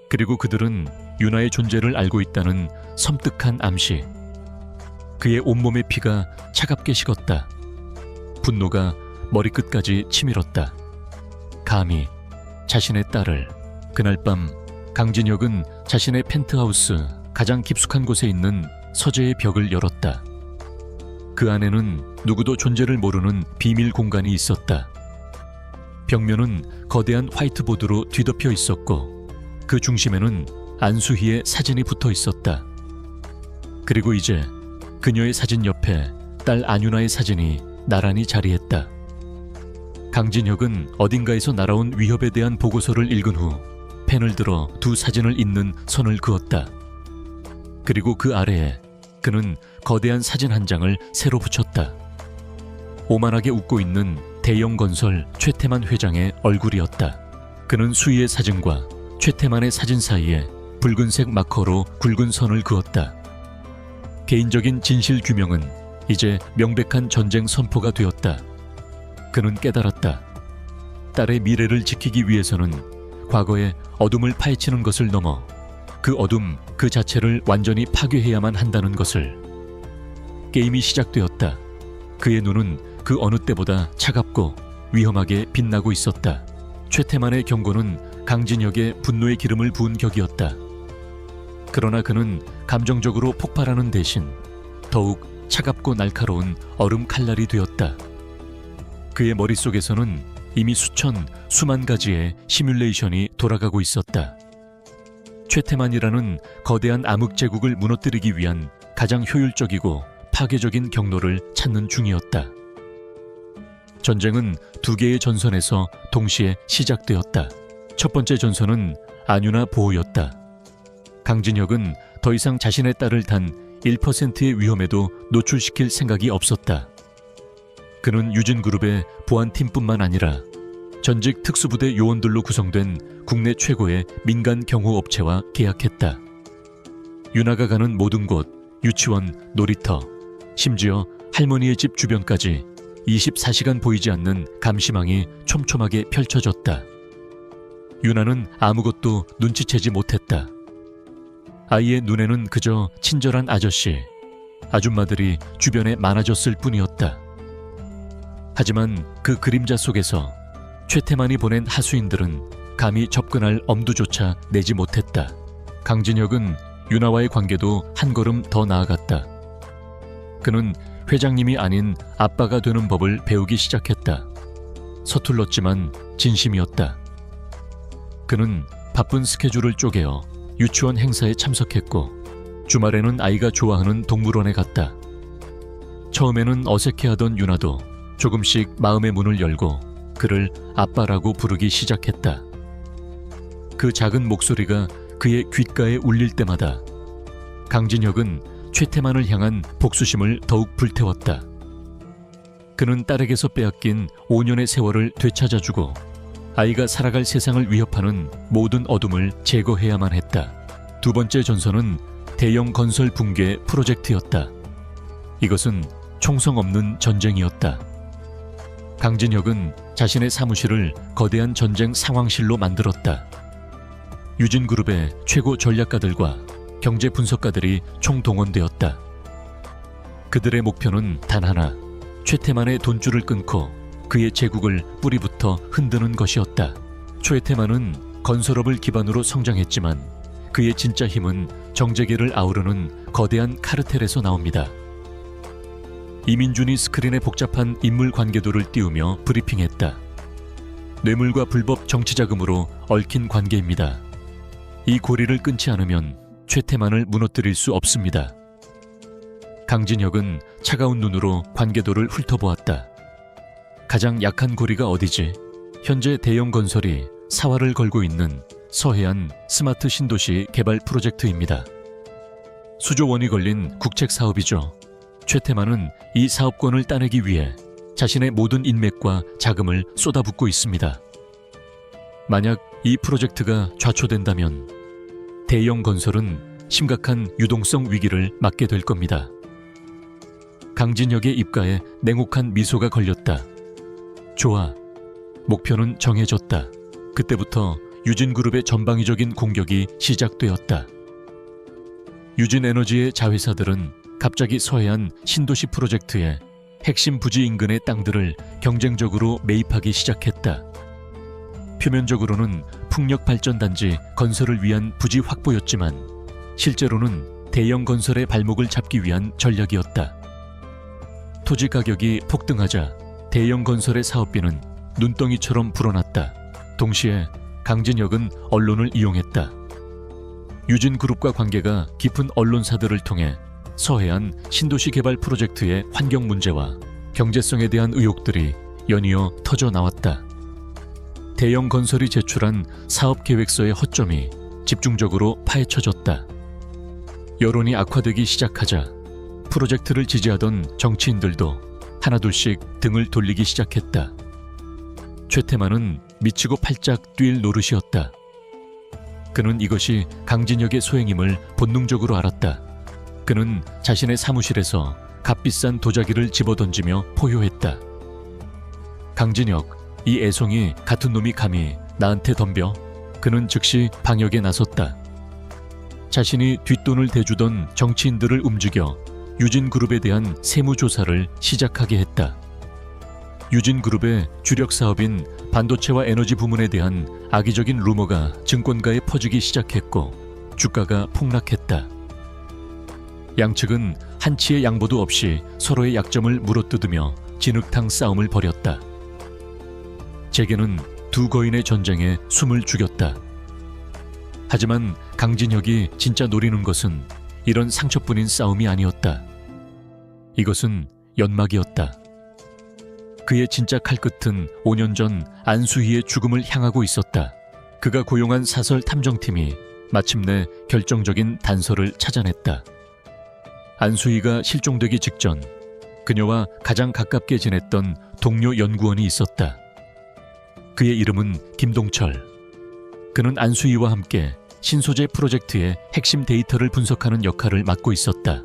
그리고 그들은 유나의 존재를 알고 있다는 섬뜩한 암시. 그의 온몸의 피가 차갑게 식었다. 분노가 머리끝까지 치밀었다. 감히 자신의 딸을. 그날 밤 강진혁은 자신의 펜트하우스 가장 깊숙한 곳에 있는 서재의 벽을 열었다. 그 안에는 누구도 존재를 모르는 비밀 공간이 있었다. 벽면은 거대한 화이트보드로 뒤덮여 있었고 그 중심에는 안수희의 사진이 붙어 있었다. 그리고 이제 그녀의 사진 옆에 딸 안유나의 사진이 나란히 자리했다. 강진혁은 어딘가에서 날아온 위협에 대한 보고서를 읽은 후 펜을 들어 두 사진을 잇는 선을 그었다. 그리고 그 아래에 그는 거대한 사진 한 장을 새로 붙였다. 오만하게 웃고 있는 대영건설 최태만 회장의 얼굴이었다. 그는 수희의 사진과 최태만의 사진 사이에 붉은색 마커로 굵은 선을 그었다. 개인적인 진실 규명은 이제 명백한 전쟁 선포가 되었다. 그는 깨달았다. 딸의 미래를 지키기 위해서는 과거의 어둠을 파헤치는 것을 넘어 그 어둠 그 자체를 완전히 파괴해야만 한다는 것을. 게임이 시작되었다. 그의 눈은 그 어느 때보다 차갑고 위험하게 빛나고 있었다. 최태만의 경고는 강진혁의 분노의 기름을 부은 격이었다. 그러나 그는 감정적으로 폭발하는 대신 더욱 차갑고 날카로운 얼음 칼날이 되었다. 그의 머릿속에서는 이미 수만 가지의 시뮬레이션이 돌아가고 있었다. 최태만이라는 거대한 암흑 제국을 무너뜨리기 위한 가장 효율적이고 파괴적인 경로를 찾는 중이었다. 전쟁은 두 개의 전선에서 동시에 시작되었다. 첫 번째 전선은 안유나 보호였다. 강진혁은 더 이상 자신의 딸을 단 1%의 위험에도 노출시킬 생각이 없었다. 그는 유진그룹의 보안팀뿐만 아니라 전직 특수부대 요원들로 구성된 국내 최고의 민간 경호업체와 계약했다. 유나가 가는 모든 곳, 유치원, 놀이터, 심지어 할머니의 집 주변까지 24시간 보이지 않는 감시망이 촘촘하게 펼쳐졌다. 유나는 아무것도 눈치채지 못했다. 아이의 눈에는 그저 친절한 아저씨, 아줌마들이 주변에 많아졌을 뿐이었다. 하지만 그 그림자 속에서 최태만이 보낸 하수인들은 감히 접근할 엄두조차 내지 못했다. 강진혁은 유나와의 관계도 한 걸음 더 나아갔다. 그는 회장님이 아닌 아빠가 되는 법을 배우기 시작했다. 서툴렀지만 진심이었다. 그는 바쁜 스케줄을 쪼개어 유치원 행사에 참석했고 주말에는 아이가 좋아하는 동물원에 갔다. 처음에는 어색해하던 유나도 조금씩 마음의 문을 열고 그를 아빠라고 부르기 시작했다. 그 작은 목소리가 그의 귓가에 울릴 때마다 강진혁은 최태만을 향한 복수심을 더욱 불태웠다. 그는 딸에게서 빼앗긴 5년의 세월을 되찾아주고 아이가 살아갈 세상을 위협하는 모든 어둠을 제거해야만 했다. 두 번째 전선은 대형 건설 붕괴 프로젝트였다. 이것은 총성 없는 전쟁이었다. 강진혁은 자신의 사무실을 거대한 전쟁 상황실로 만들었다. 유진그룹의 최고 전략가들과 경제 분석가들이 총동원되었다. 그들의 목표는 단 하나, 최태만의 돈줄을 끊고 그의 제국을 뿌리부터 흔드는 것이었다. 최태만은 건설업을 기반으로 성장했지만 그의 진짜 힘은 정재계를 아우르는 거대한 카르텔에서 나옵니다. 이민준이 스크린에 복잡한 인물 관계도를 띄우며 브리핑했다. 뇌물과 불법 정치자금으로 얽힌 관계입니다. 이 고리를 끊지 않으면 최태만을 무너뜨릴 수 없습니다. 강진혁은 차가운 눈으로 관계도를 훑어보았다. 가장 약한 고리가 어디지? 현재 대형 건설이 사활을 걸고 있는 서해안 스마트 신도시 개발 프로젝트입니다. 수조 원이 걸린 국책 사업이죠. 최태만은 이 사업권을 따내기 위해 자신의 모든 인맥과 자금을 쏟아붓고 있습니다. 만약 이 프로젝트가 좌초된다면 대형 건설은 심각한 유동성 위기를 맞게 될 겁니다. 강진혁의 입가에 냉혹한 미소가 걸렸다. 좋아. 목표는 정해졌다. 그때부터 유진그룹의 전방위적인 공격이 시작되었다. 유진에너지의 자회사들은 갑자기 서해안 신도시 프로젝트의 핵심 부지 인근의 땅들을 경쟁적으로 매입하기 시작했다. 표면적으로는 풍력발전단지 건설을 위한 부지 확보였지만 실제로는 대형 건설의 발목을 잡기 위한 전략이었다. 토지 가격이 폭등하자 대형 건설의 사업비는 눈덩이처럼 불어났다. 동시에 강진혁은 언론을 이용했다. 유진그룹과 관계가 깊은 언론사들을 통해 서해안 신도시 개발 프로젝트의 환경 문제와 경제성에 대한 의혹들이 연이어 터져 나왔다. 대형 건설이 제출한 사업 계획서의 허점이 집중적으로 파헤쳐졌다. 여론이 악화되기 시작하자 프로젝트를 지지하던 정치인들도 하나둘씩 등을 돌리기 시작했다. 최태만은 미치고 팔짝 뛸 노릇이었다. 그는 이것이 강진혁의 소행임을 본능적으로 알았다. 그는 자신의 사무실에서 값비싼 도자기를 집어던지며 포효했다. 강진혁, 이 애송이 같은 놈이 감히 나한테 덤벼? 그는 즉시 방역에 나섰다. 자신이 뒷돈을 대주던 정치인들을 움직여 유진그룹에 대한 세무조사를 시작하게 했다. 유진그룹의 주력 사업인 반도체와 에너지 부문에 대한 악의적인 루머가 증권가에 퍼지기 시작했고 주가가 폭락했다. 양측은 한치의 양보도 없이 서로의 약점을 물어뜯으며 진흙탕 싸움을 벌였다. 재계는 두 거인의 전쟁에 숨을 죽였다. 하지만 강진혁이 진짜 노리는 것은 이런 상처뿐인 싸움이 아니었다. 이것은 연막이었다. 그의 진짜 칼끝은 5년 전 안수희의 죽음을 향하고 있었다. 그가 고용한 사설 탐정팀이 마침내 결정적인 단서를 찾아냈다. 안수희가 실종되기 직전 그녀와 가장 가깝게 지냈던 동료 연구원이 있었다. 그의 이름은 김동철. 그는 안수희와 함께 신소재 프로젝트의 핵심 데이터를 분석하는 역할을 맡고 있었다.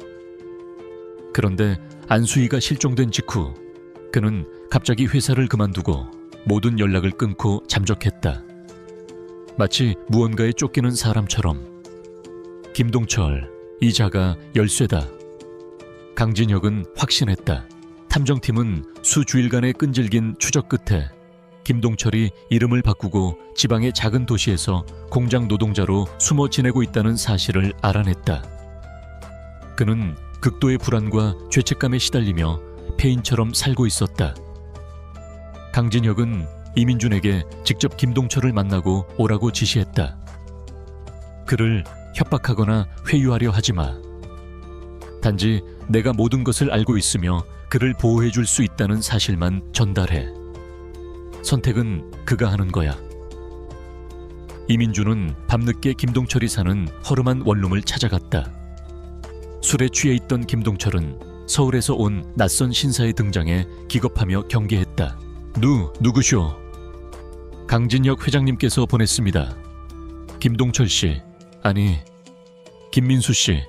그런데 안수희가 실종된 직후 그는 갑자기 회사를 그만두고 모든 연락을 끊고 잠적했다. 마치 무언가에 쫓기는 사람처럼. 김동철, 이 자가 열쇠다. 강진혁은 확신했다. 탐정팀은 수주일간의 끈질긴 추적 끝에 김동철이 이름을 바꾸고 지방의 작은 도시에서 공장 노동자로 숨어 지내고 있다는 사실을 알아냈다. 그는 극도의 불안과 죄책감에 시달리며 폐인처럼 살고 있었다. 강진혁은 이민준에게 직접 김동철을 만나고 오라고 지시했다. 그를 협박하거나 회유하려 하지 마. 단지 내가 모든 것을 알고 있으며 그를 보호해 줄 수 있다는 사실만 전달해. 선택은 그가 하는 거야. 이민준은 밤늦게 김동철이 사는 허름한 원룸을 찾아갔다. 술에 취해 있던 김동철은 서울에서 온 낯선 신사의 등장에 기겁하며 경계했다. 누구쇼? 강진혁 회장님께서 보냈습니다. 김동철 씨, 아니 김민수 씨.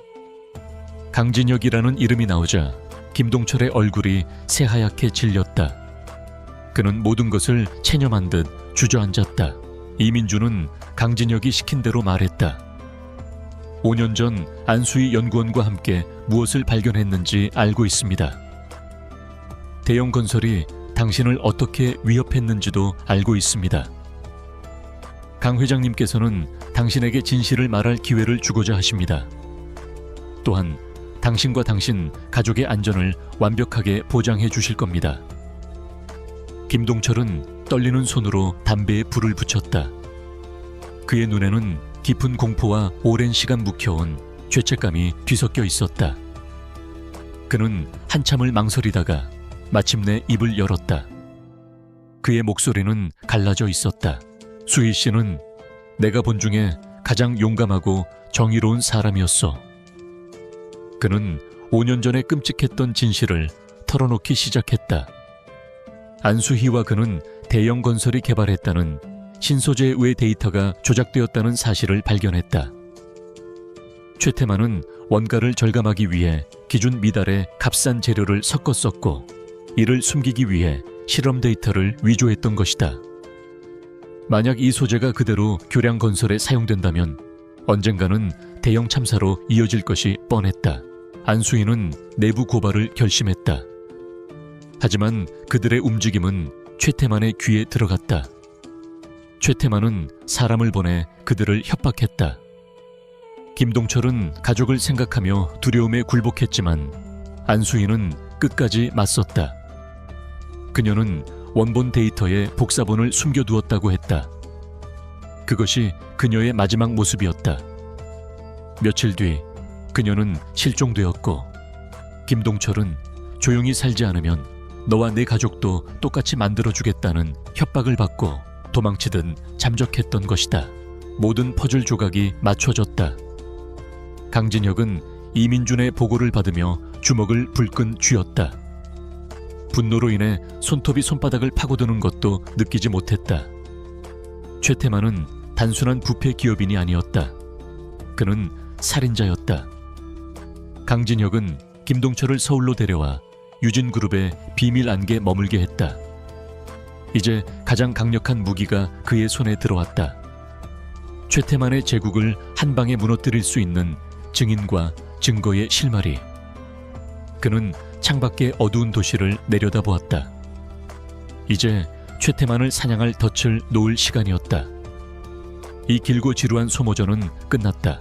강진혁이라는 이름이 나오자 김동철의 얼굴이 새하얗게 질렸다. 그는 모든 것을 체념한 듯 주저앉았다. 이민주는 강진혁이 시킨 대로 말했다. 5년 전 안수희 연구원과 함께 무엇을 발견했는지 알고 있습니다. 대형 건설이 당신을 어떻게 위협했는지도 알고 있습니다. 강 회장님께서는 당신에게 진실을 말할 기회를 주고자 하십니다. 또한 당신과 당신 가족의 안전을 완벽하게 보장해 주실 겁니다. 김동철은 떨리는 손으로 담배에 불을 붙였다. 그의 눈에는 깊은 공포와 오랜 시간 묵혀온 죄책감이 뒤섞여 있었다. 그는 한참을 망설이다가 마침내 입을 열었다. 그의 목소리는 갈라져 있었다. 수희 씨는 내가 본 중에 가장 용감하고 정의로운 사람이었어. 그는 5년 전에 끔찍했던 진실을 털어놓기 시작했다. 안수희와 그는 대형 건설이 개발했다는 신소재 외 데이터가 조작되었다는 사실을 발견했다. 최태만은 원가를 절감하기 위해 기준 미달에 값싼 재료를 섞어 썼고 이를 숨기기 위해 실험 데이터를 위조했던 것이다. 만약 이 소재가 그대로 교량 건설에 사용된다면 언젠가는 대형 참사로 이어질 것이 뻔했다. 안수희는 내부 고발을 결심했다. 하지만 그들의 움직임은 최태만의 귀에 들어갔다. 최태만은 사람을 보내 그들을 협박했다. 김동철은 가족을 생각하며 두려움에 굴복했지만 안수희는 끝까지 맞섰다. 그녀는 원본 데이터에 복사본을 숨겨두었다고 했다. 그것이 그녀의 마지막 모습이었다. 며칠 뒤 그녀는 실종되었고 김동철은 조용히 살지 않으면 너와 내 가족도 똑같이 만들어주겠다는 협박을 받고 도망치듯 잠적했던 것이다. 모든 퍼즐 조각이 맞춰졌다. 강진혁은 이민준의 보고를 받으며 주먹을 불끈 쥐었다. 분노로 인해 손톱이 손바닥을 파고드는 것도 느끼지 못했다. 최태만은 단순한 부패 기업인이 아니었다. 그는 살인자였다. 강진혁은 김동철을 서울로 데려와 유진그룹의 비밀 안개에 머물게 했다. 이제 가장 강력한 무기가 그의 손에 들어왔다. 최태만의 제국을 한 방에 무너뜨릴 수 있는 증인과 증거의 실마리. 그는 창밖의 어두운 도시를 내려다보았다. 이제 최태만을 사냥할 덫을 놓을 시간이었다. 이 길고 지루한 소모전은 끝났다.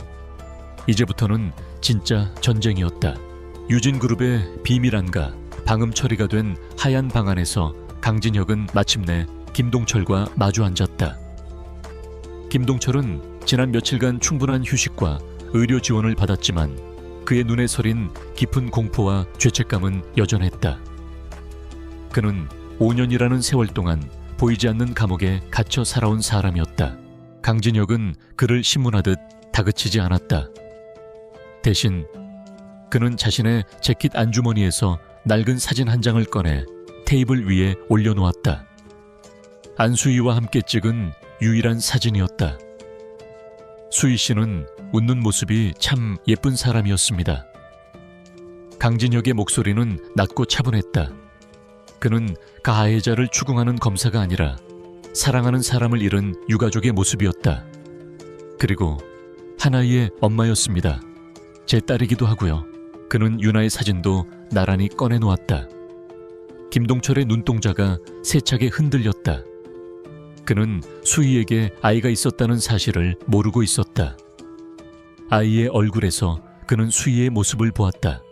이제부터는 진짜 전쟁이었다. 유진그룹의 비밀 안가, 방음 처리가 된 하얀 방 안에서 강진혁은 마침내 김동철과 마주 앉았다. 김동철은 지난 며칠간 충분한 휴식과 의료 지원을 받았지만 그의 눈에 서린 깊은 공포와 죄책감은 여전했다. 그는 5년이라는 세월 동안 보이지 않는 감옥에 갇혀 살아온 사람이었다. 강진혁은 그를 신문하듯 다그치지 않았다. 대신 그는 자신의 재킷 안주머니에서 낡은 사진 한 장을 꺼내 테이블 위에 올려놓았다. 안수희와 함께 찍은 유일한 사진이었다. 수희 씨는 웃는 모습이 참 예쁜 사람이었습니다. 강진혁의 목소리는 낮고 차분했다. 그는 가해자를 추궁하는 검사가 아니라 사랑하는 사람을 잃은 유가족의 모습이었다. 그리고 하나의 엄마였습니다. 제 딸이기도 하고요. 그는 유나의 사진도 나란히 꺼내놓았다. 김동철의 눈동자가 세차게 흔들렸다. 그는 수희에게 아이가 있었다는 사실을 모르고 있었다. 아이의 얼굴에서 그는 수희의 모습을 보았다.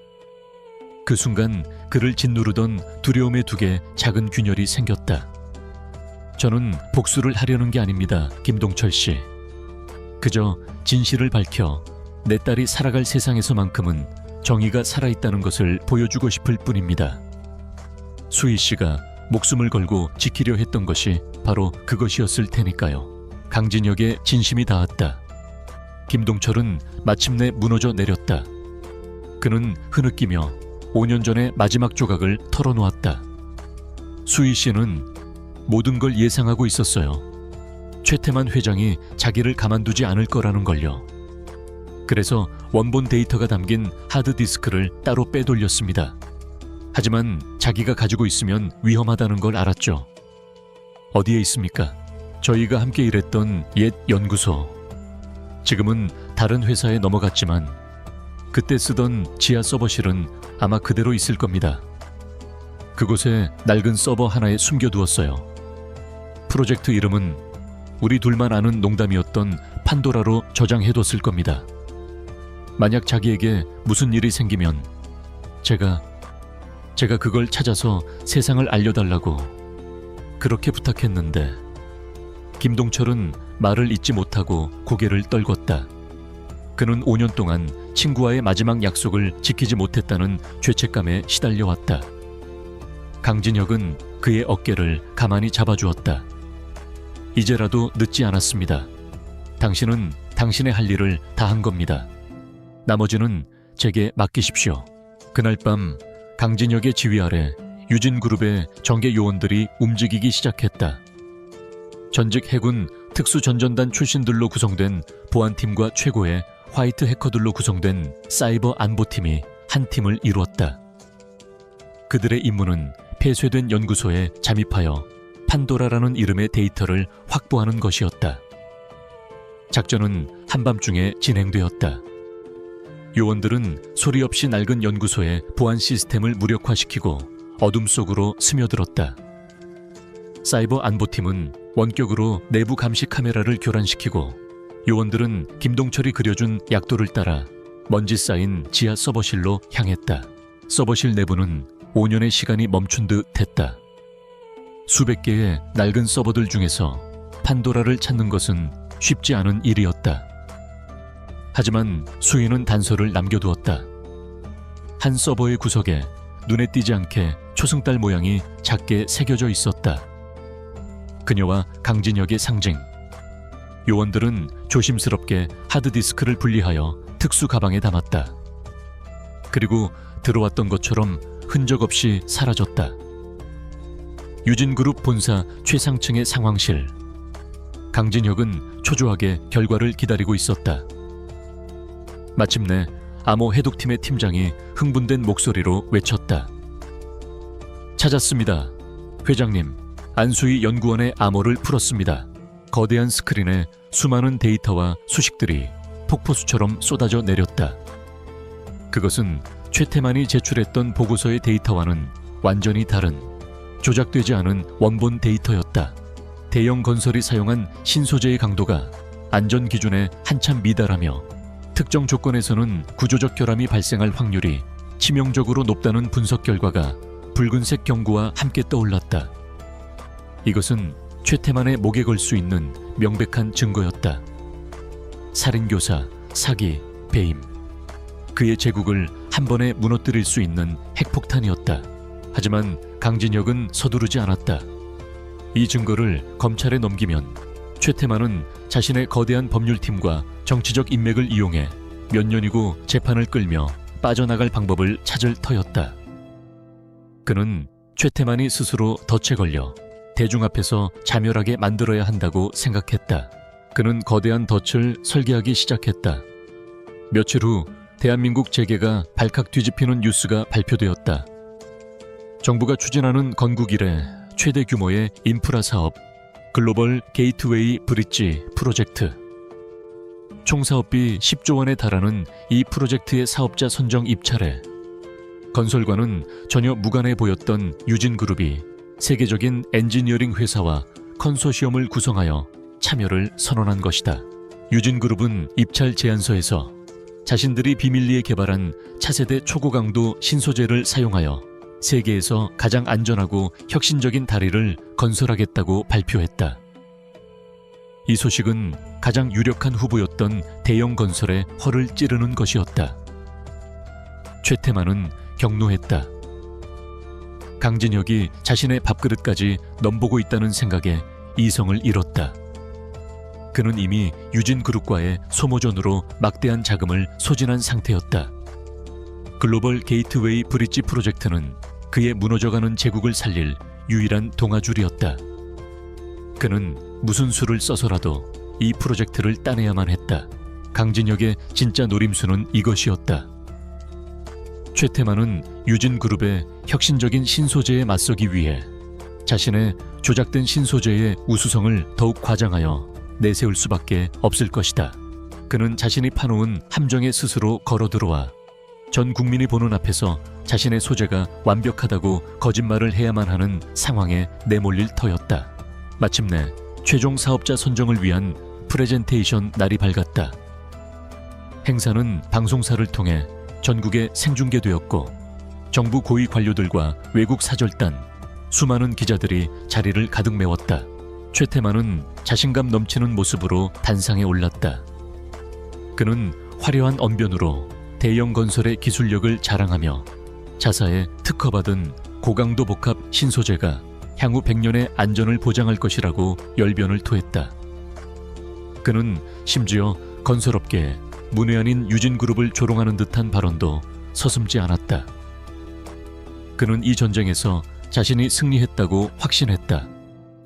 그 순간 그를 짓누르던 두려움의 두 개 작은 균열이 생겼다. 저는 복수를 하려는 게 아닙니다, 김동철 씨. 그저 진실을 밝혀 내 딸이 살아갈 세상에서만큼은 정의가 살아있다는 것을 보여주고 싶을 뿐입니다. 수희 씨가 목숨을 걸고 지키려 했던 것이 바로 그것이었을 테니까요. 강진혁의 진심이 닿았다. 김동철은 마침내 무너져 내렸다. 그는 흐느끼며 5년 전의 마지막 조각을 털어놓았다. 수희 씨는 모든 걸 예상하고 있었어요. 최태만 회장이 자기를 가만두지 않을 거라는 걸요. 그래서 원본 데이터가 담긴 하드디스크를 따로 빼돌렸습니다. 하지만 자기가 가지고 있으면 위험하다는 걸 알았죠. 어디에 있습니까? 저희가 함께 일했던 옛 연구소. 지금은 다른 회사에 넘어갔지만 그때 쓰던 지하 서버실은 아마 그대로 있을 겁니다. 그곳에 낡은 서버 하나에 숨겨두었어요. 프로젝트 이름은 우리 둘만 아는 농담이었던 판도라로 저장해뒀을 겁니다. 만약 자기에게 무슨 일이 생기면 제가 그걸 찾아서 세상을 알려달라고 그렇게 부탁했는데 김동철은 말을 잇지 못하고 고개를 떨궜다. 그는 5년 동안 친구와의 마지막 약속을 지키지 못했다는 죄책감에 시달려왔다. 강진혁은 그의 어깨를 가만히 잡아주었다. 이제라도 늦지 않았습니다. 당신은 당신의 할 일을 다 한 겁니다. 나머지는 제게 맡기십시오. 그날 밤 강진혁의 지휘 아래 유진그룹의 정계 요원들이 움직이기 시작했다. 전직 해군 특수전전단 출신들로 구성된 보안팀과 최고의 화이트 해커들로 구성된 사이버 안보팀이 한 팀을 이루었다. 그들의 임무는 폐쇄된 연구소에 잠입하여 판도라라는 이름의 데이터를 확보하는 것이었다. 작전은 한밤중에 진행되었다. 요원들은 소리 없이 낡은 연구소의 보안 시스템을 무력화시키고 어둠 속으로 스며들었다. 사이버 안보팀은 원격으로 내부 감시 카메라를 교란시키고 요원들은 김동철이 그려준 약도를 따라 먼지 쌓인 지하 서버실로 향했다. 서버실 내부는 5년의 시간이 멈춘 듯 했다. 수백 개의 낡은 서버들 중에서 판도라를 찾는 것은 쉽지 않은 일이었다. 하지만 수희는 단서를 남겨두었다. 한 서버의 구석에 눈에 띄지 않게 초승달 모양이 작게 새겨져 있었다. 그녀와 강진혁의 상징. 요원들은 조심스럽게 하드디스크를 분리하여 특수 가방에 담았다. 그리고 들어왔던 것처럼 흔적 없이 사라졌다. 유진그룹 본사 최상층의 상황실. 강진혁은 초조하게 결과를 기다리고 있었다. 마침내 암호 해독팀의 팀장이 흥분된 목소리로 외쳤다. 찾았습니다. 회장님, 안수희 연구원의 암호를 풀었습니다. 거대한 스크린에 수많은 데이터와 수식들이 폭포수처럼 쏟아져 내렸다. 그것은 최태만이 제출했던 보고서의 데이터와는 완전히 다른, 조작되지 않은 원본 데이터였다. 대형 건설이 사용한 신소재의 강도가 안전 기준에 한참 미달하며 특정 조건에서는 구조적 결함이 발생할 확률이 치명적으로 높다는 분석 결과가 붉은색 경고와 함께 떠올랐다. 이것은 최태만의 목에 걸 수 있는 명백한 증거였다. 살인교사, 사기, 배임. 그의 제국을 한 번에 무너뜨릴 수 있는 핵폭탄이었다. 하지만 강진혁은 서두르지 않았다. 이 증거를 검찰에 넘기면 최태만은 자신의 거대한 법률팀과 정치적 인맥을 이용해 몇 년이고 재판을 끌며 빠져나갈 방법을 찾을 터였다. 그는 최태만이 스스로 덫에 걸려 대중 앞에서 자멸하게 만들어야 한다고 생각했다. 그는 거대한 덫을 설계하기 시작했다. 며칠 후 대한민국 재계가 발칵 뒤집히는 뉴스가 발표되었다. 정부가 추진하는 건국 이래 최대 규모의 인프라 사업 글로벌 게이트웨이 브릿지 프로젝트. 총 사업비 10조 원에 달하는 이 프로젝트의 사업자 선정 입찰에 건설과는 전혀 무관해 보였던 유진그룹이 세계적인 엔지니어링 회사와 컨소시엄을 구성하여 참여를 선언한 것이다. 유진그룹은 입찰 제안서에서 자신들이 비밀리에 개발한 차세대 초고강도 신소재를 사용하여 세계에서 가장 안전하고 혁신적인 다리를 건설하겠다고 발표했다. 이 소식은 가장 유력한 후보였던 대형 건설에 허를 찌르는 것이었다. 최태만은 격노했다. 강진혁이 자신의 밥그릇까지 넘보고 있다는 생각에 이성을 잃었다. 그는 이미 유진그룹과의 소모전으로 막대한 자금을 소진한 상태였다. 글로벌 게이트웨이 브릿지 프로젝트는 그의 무너져가는 제국을 살릴 유일한 동아줄이었다. 그는 무슨 수를 써서라도 이 프로젝트를 따내야만 했다. 강진혁의 진짜 노림수는 이것이었다. 최태만은 유진그룹의 혁신적인 신소재에 맞서기 위해 자신의 조작된 신소재의 우수성을 더욱 과장하여 내세울 수밖에 없을 것이다. 그는 자신이 파놓은 함정에 스스로 걸어들어와 전 국민이 보는 앞에서 자신의 소재가 완벽하다고 거짓말을 해야만 하는 상황에 내몰릴 터였다. 마침내 최종 사업자 선정을 위한 프레젠테이션 날이 밝았다. 행사는 방송사를 통해 전국에 생중계되었고 정부 고위 관료들과 외국 사절단, 수많은 기자들이 자리를 가득 메웠다. 최태만은 자신감 넘치는 모습으로 단상에 올랐다. 그는 화려한 언변으로 대형 건설의 기술력을 자랑하며 자사에 특허받은 고강도 복합 신소재가 향후 100년의 안전을 보장할 것이라고 열변을 토했다. 그는 심지어 건설업계에 문외한인 유진그룹을 조롱하는 듯한 발언도 서슴지 않았다. 그는 이 전쟁에서 자신이 승리했다고 확신했다.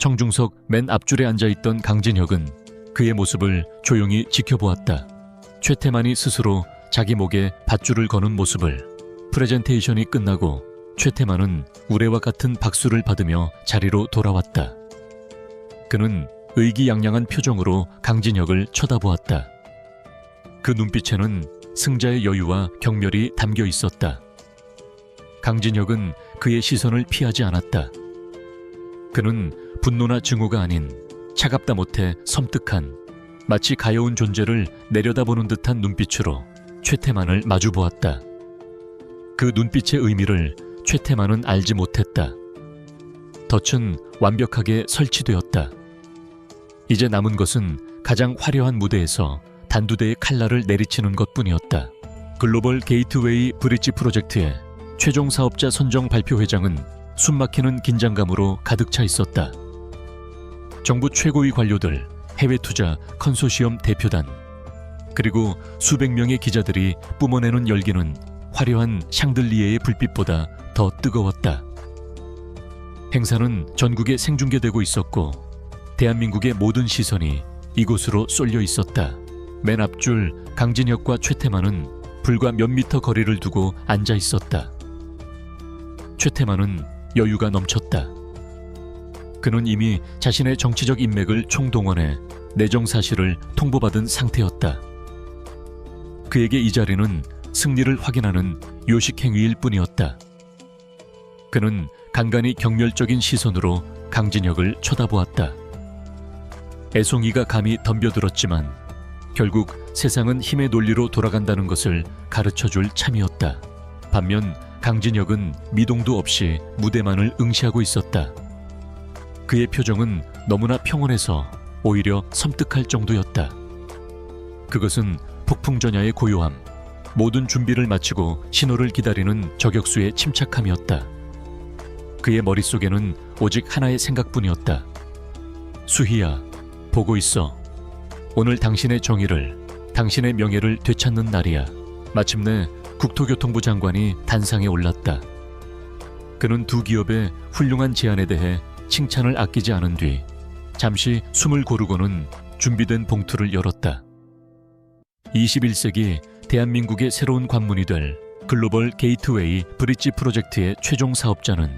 청중석 맨 앞줄에 앉아있던 강진혁은 그의 모습을 조용히 지켜보았다. 최태만이 스스로 자기 목에 밧줄을 거는 모습을. 프레젠테이션이 끝나고 최태만은 우레와 같은 박수를 받으며 자리로 돌아왔다. 그는 의기양양한 표정으로 강진혁을 쳐다보았다. 그 눈빛에는 승자의 여유와 경멸이 담겨 있었다. 강진혁은 그의 시선을 피하지 않았다. 그는 분노나 증오가 아닌 차갑다 못해 섬뜩한, 마치 가여운 존재를 내려다보는 듯한 눈빛으로 최태만을 마주보았다. 그 눈빛의 의미를 최태만은 알지 못했다. 덫은 완벽하게 설치되었다. 이제 남은 것은 가장 화려한 무대에서 단두대의 칼날을 내리치는 것뿐이었다. 글로벌 게이트웨이 브릿지 프로젝트의 최종 사업자 선정 발표 회장은 숨막히는 긴장감으로 가득 차 있었다. 정부 최고위 관료들, 해외 투자 컨소시엄 대표단, 그리고 수백 명의 기자들이 뿜어내는 열기는 화려한 샹들리에의 불빛보다 더 뜨거웠다. 행사는 전국에 생중계되고 있었고 대한민국의 모든 시선이 이곳으로 쏠려 있었다. 맨 앞줄 강진혁과 최태만은 불과 몇 미터 거리를 두고 앉아 있었다. 최태만은 여유가 넘쳤다. 그는 이미 자신의 정치적 인맥을 총동원해 내정 사실을 통보받은 상태였다. 그에게 이 자리는 승리를 확인하는 요식 행위일 뿐이었다. 그는 간간히 경멸적인 시선으로 강진혁을 쳐다보았다. 애송이가 감히 덤벼들었지만 결국 세상은 힘의 논리로 돌아간다는 것을 가르쳐줄 참이었다. 반면 강진혁은 미동도 없이 무대만을 응시하고 있었다. 그의 표정은 너무나 평온해서 오히려 섬뜩할 정도였다. 그것은 폭풍전야의 고요함, 모든 준비를 마치고 신호를 기다리는 저격수의 침착함이었다. 그의 머릿속에는 오직 하나의 생각뿐이었다. 수희야, 보고 있어. 오늘 당신의 정의를, 당신의 명예를 되찾는 날이야. 마침내 국토교통부 장관이 단상에 올랐다. 그는 두 기업의 훌륭한 제안에 대해 칭찬을 아끼지 않은 뒤 잠시 숨을 고르고는 준비된 봉투를 열었다. 21세기 대한민국의 새로운 관문이 될 글로벌 게이트웨이 브릿지 프로젝트의 최종 사업자는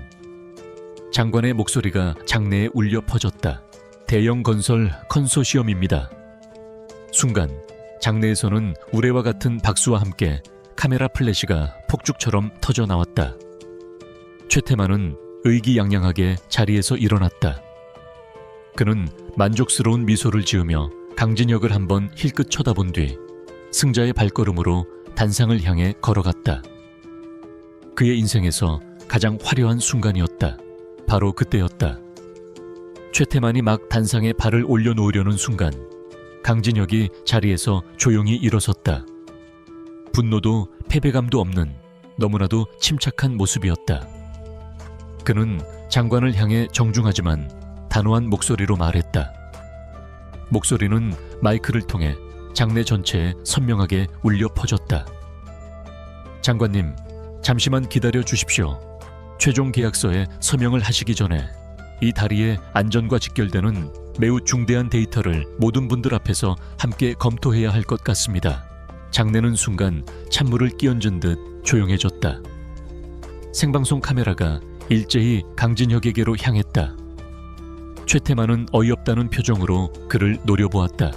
장관의 목소리가 장내에 울려 퍼졌다. 대형 건설 컨소시엄입니다. 순간 장내에서는 우레와 같은 박수와 함께 카메라 플래시가 폭죽처럼 터져 나왔다. 최태만은 의기양양하게 자리에서 일어났다. 그는 만족스러운 미소를 지으며 강진혁을 한번 힐끗 쳐다본 뒤 승자의 발걸음으로 단상을 향해 걸어갔다. 그의 인생에서 가장 화려한 순간이었다. 바로 그때였다. 최태만이 막 단상에 발을 올려놓으려는 순간 강진혁이 자리에서 조용히 일어섰다. 분노도 패배감도 없는 너무나도 침착한 모습이었다. 그는 장관을 향해 정중하지만 단호한 목소리로 말했다. 목소리는 마이크를 통해 장내 전체에 선명하게 울려 퍼졌다. 장관님, 잠시만 기다려 주십시오. 최종 계약서에 서명을 하시기 전에 이 다리의 안전과 직결되는 매우 중대한 데이터를 모든 분들 앞에서 함께 검토해야 할 것 같습니다. 장내는 순간 찬물을 끼얹은 듯 조용해졌다. 생방송 카메라가 일제히 강진혁에게로 향했다. 최태만은 어이없다는 표정으로 그를 노려보았다.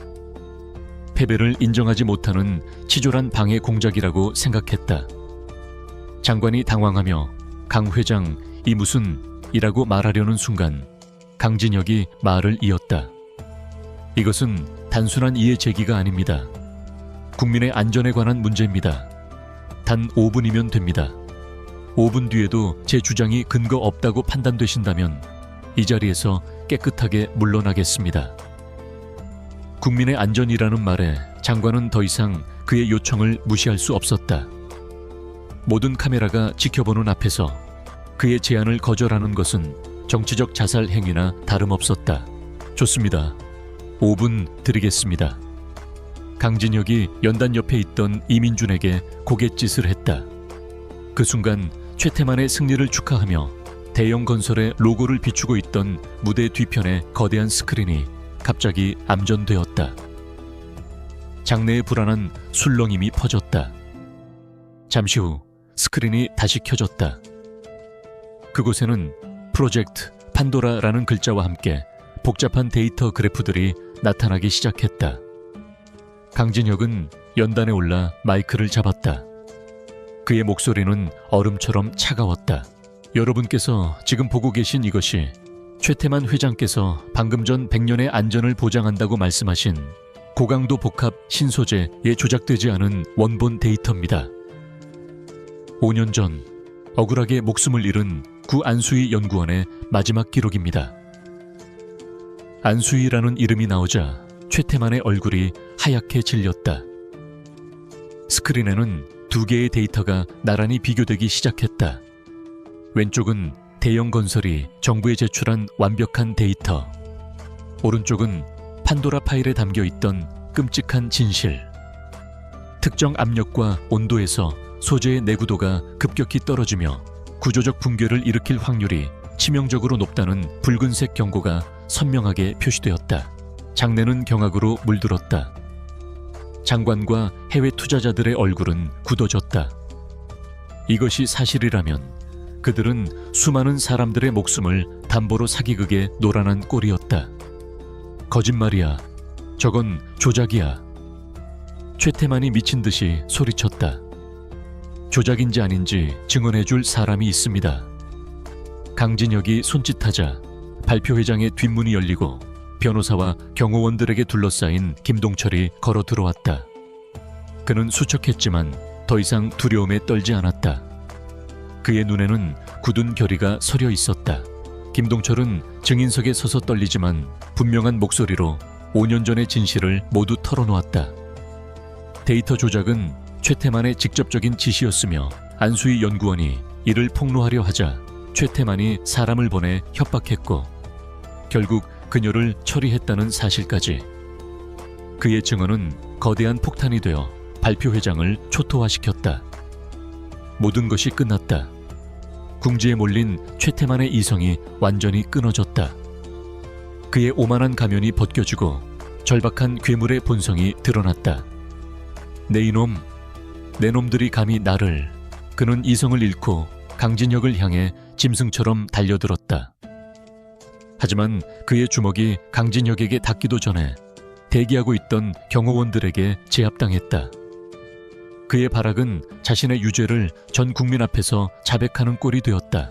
패배를 인정하지 못하는 치졸한 방해 공작이라고 생각했다. 장관이 당황하며 강 회장, 이 무슨 이라고 말하려는 순간 강진혁이 말을 이었다. 이것은 단순한 이해 제기가 아닙니다. 국민의 안전에 관한 문제입니다. 단 5분이면 됩니다. 5분 뒤에도 제 주장이 근거 없다고 판단되신다면 이 자리에서 깨끗하게 물러나겠습니다. 국민의 안전이라는 말에 장관은 더 이상 그의 요청을 무시할 수 없었다. 모든 카메라가 지켜보는 앞에서 그의 제안을 거절하는 것은 정치적 자살 행위나 다름없었다. 좋습니다. 5분 드리겠습니다. 강진혁이 연단 옆에 있던 이민준에게 고갯짓을 했다. 그 순간 최태만의 승리를 축하하며 대형 건설의 로고를 비추고 있던 무대 뒤편의 거대한 스크린이 갑자기 암전되었다. 장내의 불안한 술렁임이 퍼졌다. 잠시 후 스크린이 다시 켜졌다. 그곳에는 프로젝트 판도라라는 글자와 함께 복잡한 데이터 그래프들이 나타나기 시작했다. 강진혁은 연단에 올라 마이크를 잡았다. 그의 목소리는 얼음처럼 차가웠다. 여러분께서 지금 보고 계신 이것이 최태만 회장께서 방금 전 100년의 안전을 보장한다고 말씀하신 고강도 복합 신소재에 조작되지 않은 원본 데이터입니다. 5년 전 억울하게 목숨을 잃은 구 안수희 연구원의 마지막 기록입니다. 안수희라는 이름이 나오자 최태만의 얼굴이 하얗게 질렸다. 스크린에는 두 개의 데이터가 나란히 비교되기 시작했다. 왼쪽은 대형 건설이 정부에 제출한 완벽한 데이터, 오른쪽은 판도라 파일에 담겨 있던 끔찍한 진실. 특정 압력과 온도에서 소재의 내구도가 급격히 떨어지며 구조적 붕괴를 일으킬 확률이 치명적으로 높다는 붉은색 경고가 선명하게 표시되었다. 장내는 경악으로 물들었다. 장관과 해외 투자자들의 얼굴은 굳어졌다. 이것이 사실이라면 그들은 수많은 사람들의 목숨을 담보로 사기극에 놀아난 꼴이었다. 거짓말이야. 저건 조작이야. 최태만이 미친 듯이 소리쳤다. 조작인지 아닌지 증언해줄 사람이 있습니다. 강진혁이 손짓하자 발표회장의 뒷문이 열리고 변호사와 경호원들에게 둘러싸인 김동철이 걸어 들어왔다. 그는 수척했지만 더 이상 두려움에 떨지 않았다. 그의 눈에는 굳은 결의가 서려 있었다. 김동철은 증인석에 서서 떨리지만 분명한 목소리로 5년 전의 진실을 모두 털어놓았다. 데이터 조작은 최태만의 직접적인 지시였으며 안수희 연구원이 이를 폭로하려 하자 최태만이 사람을 보내 협박했고 결국 그녀를 처리했다는 사실까지. 그의 증언은 거대한 폭탄이 되어 발표회장을 초토화시켰다. 모든 것이 끝났다. 궁지에 몰린 최태만의 이성이 완전히 끊어졌다. 그의 오만한 가면이 벗겨지고 절박한 괴물의 본성이 드러났다. 내 이놈, 내 놈들이 감히 나를. 그는 이성을 잃고 강진혁을 향해 짐승처럼 달려들었다. 하지만 그의 주먹이 강진혁에게 닿기도 전에 대기하고 있던 경호원들에게 제압당했다. 그의 발악은 자신의 유죄를 전 국민 앞에서 자백하는 꼴이 되었다.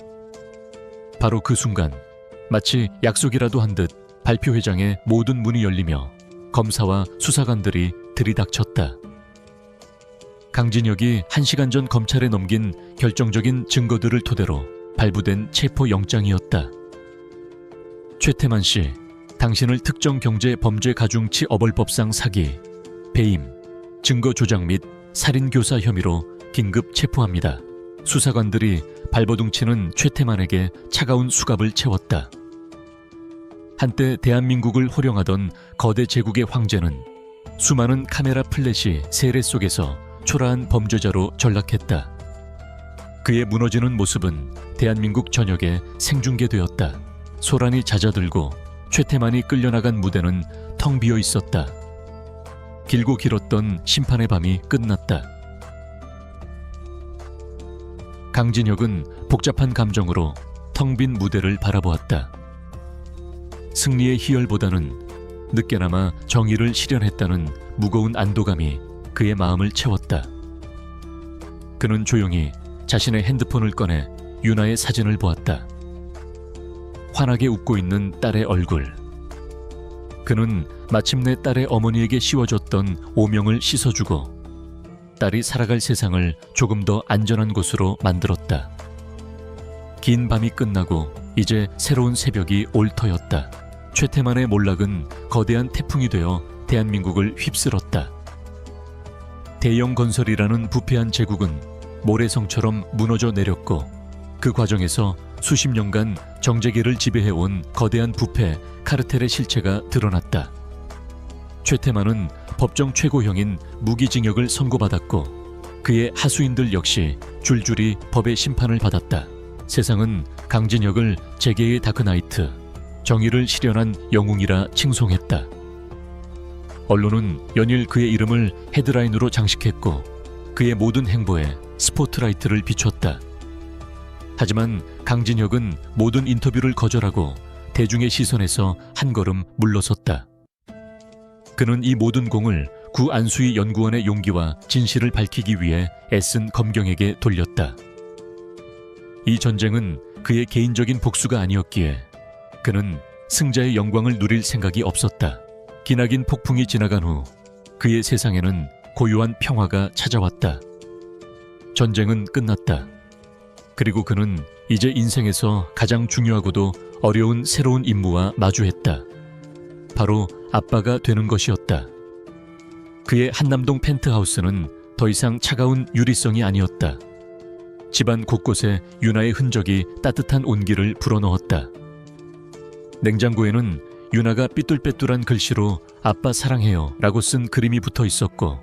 바로 그 순간 마치 약속이라도 한 듯 발표회장의 모든 문이 열리며 검사와 수사관들이 들이닥쳤다. 강진혁이 1시간 전 검찰에 넘긴 결정적인 증거들을 토대로 발부된 체포영장이었다. 최태만 씨, 당신을 특정경제범죄가중치 어벌법상 사기, 배임, 증거 조작 및 살인교사 혐의로 긴급 체포합니다. 수사관들이 발버둥치는 최태만에게 차가운 수갑을 채웠다. 한때 대한민국을 호령하던 거대 제국의 황제는 수많은 카메라 플래시 세례 속에서 초라한 범죄자로 전락했다. 그의 무너지는 모습은 대한민국 전역에 생중계되었다. 소란이 잦아들고 최태만이 끌려나간 무대는 텅 비어 있었다. 길고 길었던 심판의 밤이 끝났다. 강진혁은 복잡한 감정으로 텅 빈 무대를 바라보았다. 승리의 희열보다는 늦게나마 정의를 실현했다는 무거운 안도감이 그의 마음을 채웠다. 그는 조용히 자신의 핸드폰을 꺼내 유나의 사진을 보았다. 환하게 웃고 있는 딸의 얼굴. 그는 마침내 딸의 어머니에게 씌워줬던 오명을 씻어주고 딸이 살아갈 세상을 조금 더 안전한 곳으로 만들었다. 긴 밤이 끝나고 이제 새로운 새벽이 올 터였다. 최태만의 몰락은 거대한 태풍이 되어 대한민국을 휩쓸었다. 대영 건설이라는 부패한 제국은 모래성처럼 무너져 내렸고 그 과정에서 수십 년간 정재계를 지배해온 거대한 부패 카르텔의 실체가 드러났다. 최태만은 법정 최고형인 무기징역을 선고받았고 그의 하수인들 역시 줄줄이 법의 심판을 받았다. 세상은 강진혁을 재계의 다크나이트, 정의를 실현한 영웅이라 칭송했다. 언론은 연일 그의 이름을 헤드라인으로 장식했고 그의 모든 행보에 스포트라이트를 비췄다. 하지만 강진혁은 모든 인터뷰를 거절하고 대중의 시선에서 한 걸음 물러섰다. 그는 이 모든 공을 구 안수희 연구원의 용기와 진실을 밝히기 위해 애쓴 검경에게 돌렸다. 이 전쟁은 그의 개인적인 복수가 아니었기에 그는 승자의 영광을 누릴 생각이 없었다. 기나긴 폭풍이 지나간 후 그의 세상에는 고요한 평화가 찾아왔다. 전쟁은 끝났다. 그리고 그는 이제 인생에서 가장 중요하고도 어려운 새로운 임무와 마주했다. 바로 아빠가 되는 것이었다. 그의 한남동 펜트하우스는 더 이상 차가운 유리성이 아니었다. 집안 곳곳에 유나의 흔적이 따뜻한 온기를 불어넣었다. 냉장고에는 유나가 삐뚤빼뚤한 글씨로 아빠 사랑해요 라고 쓴 그림이 붙어 있었고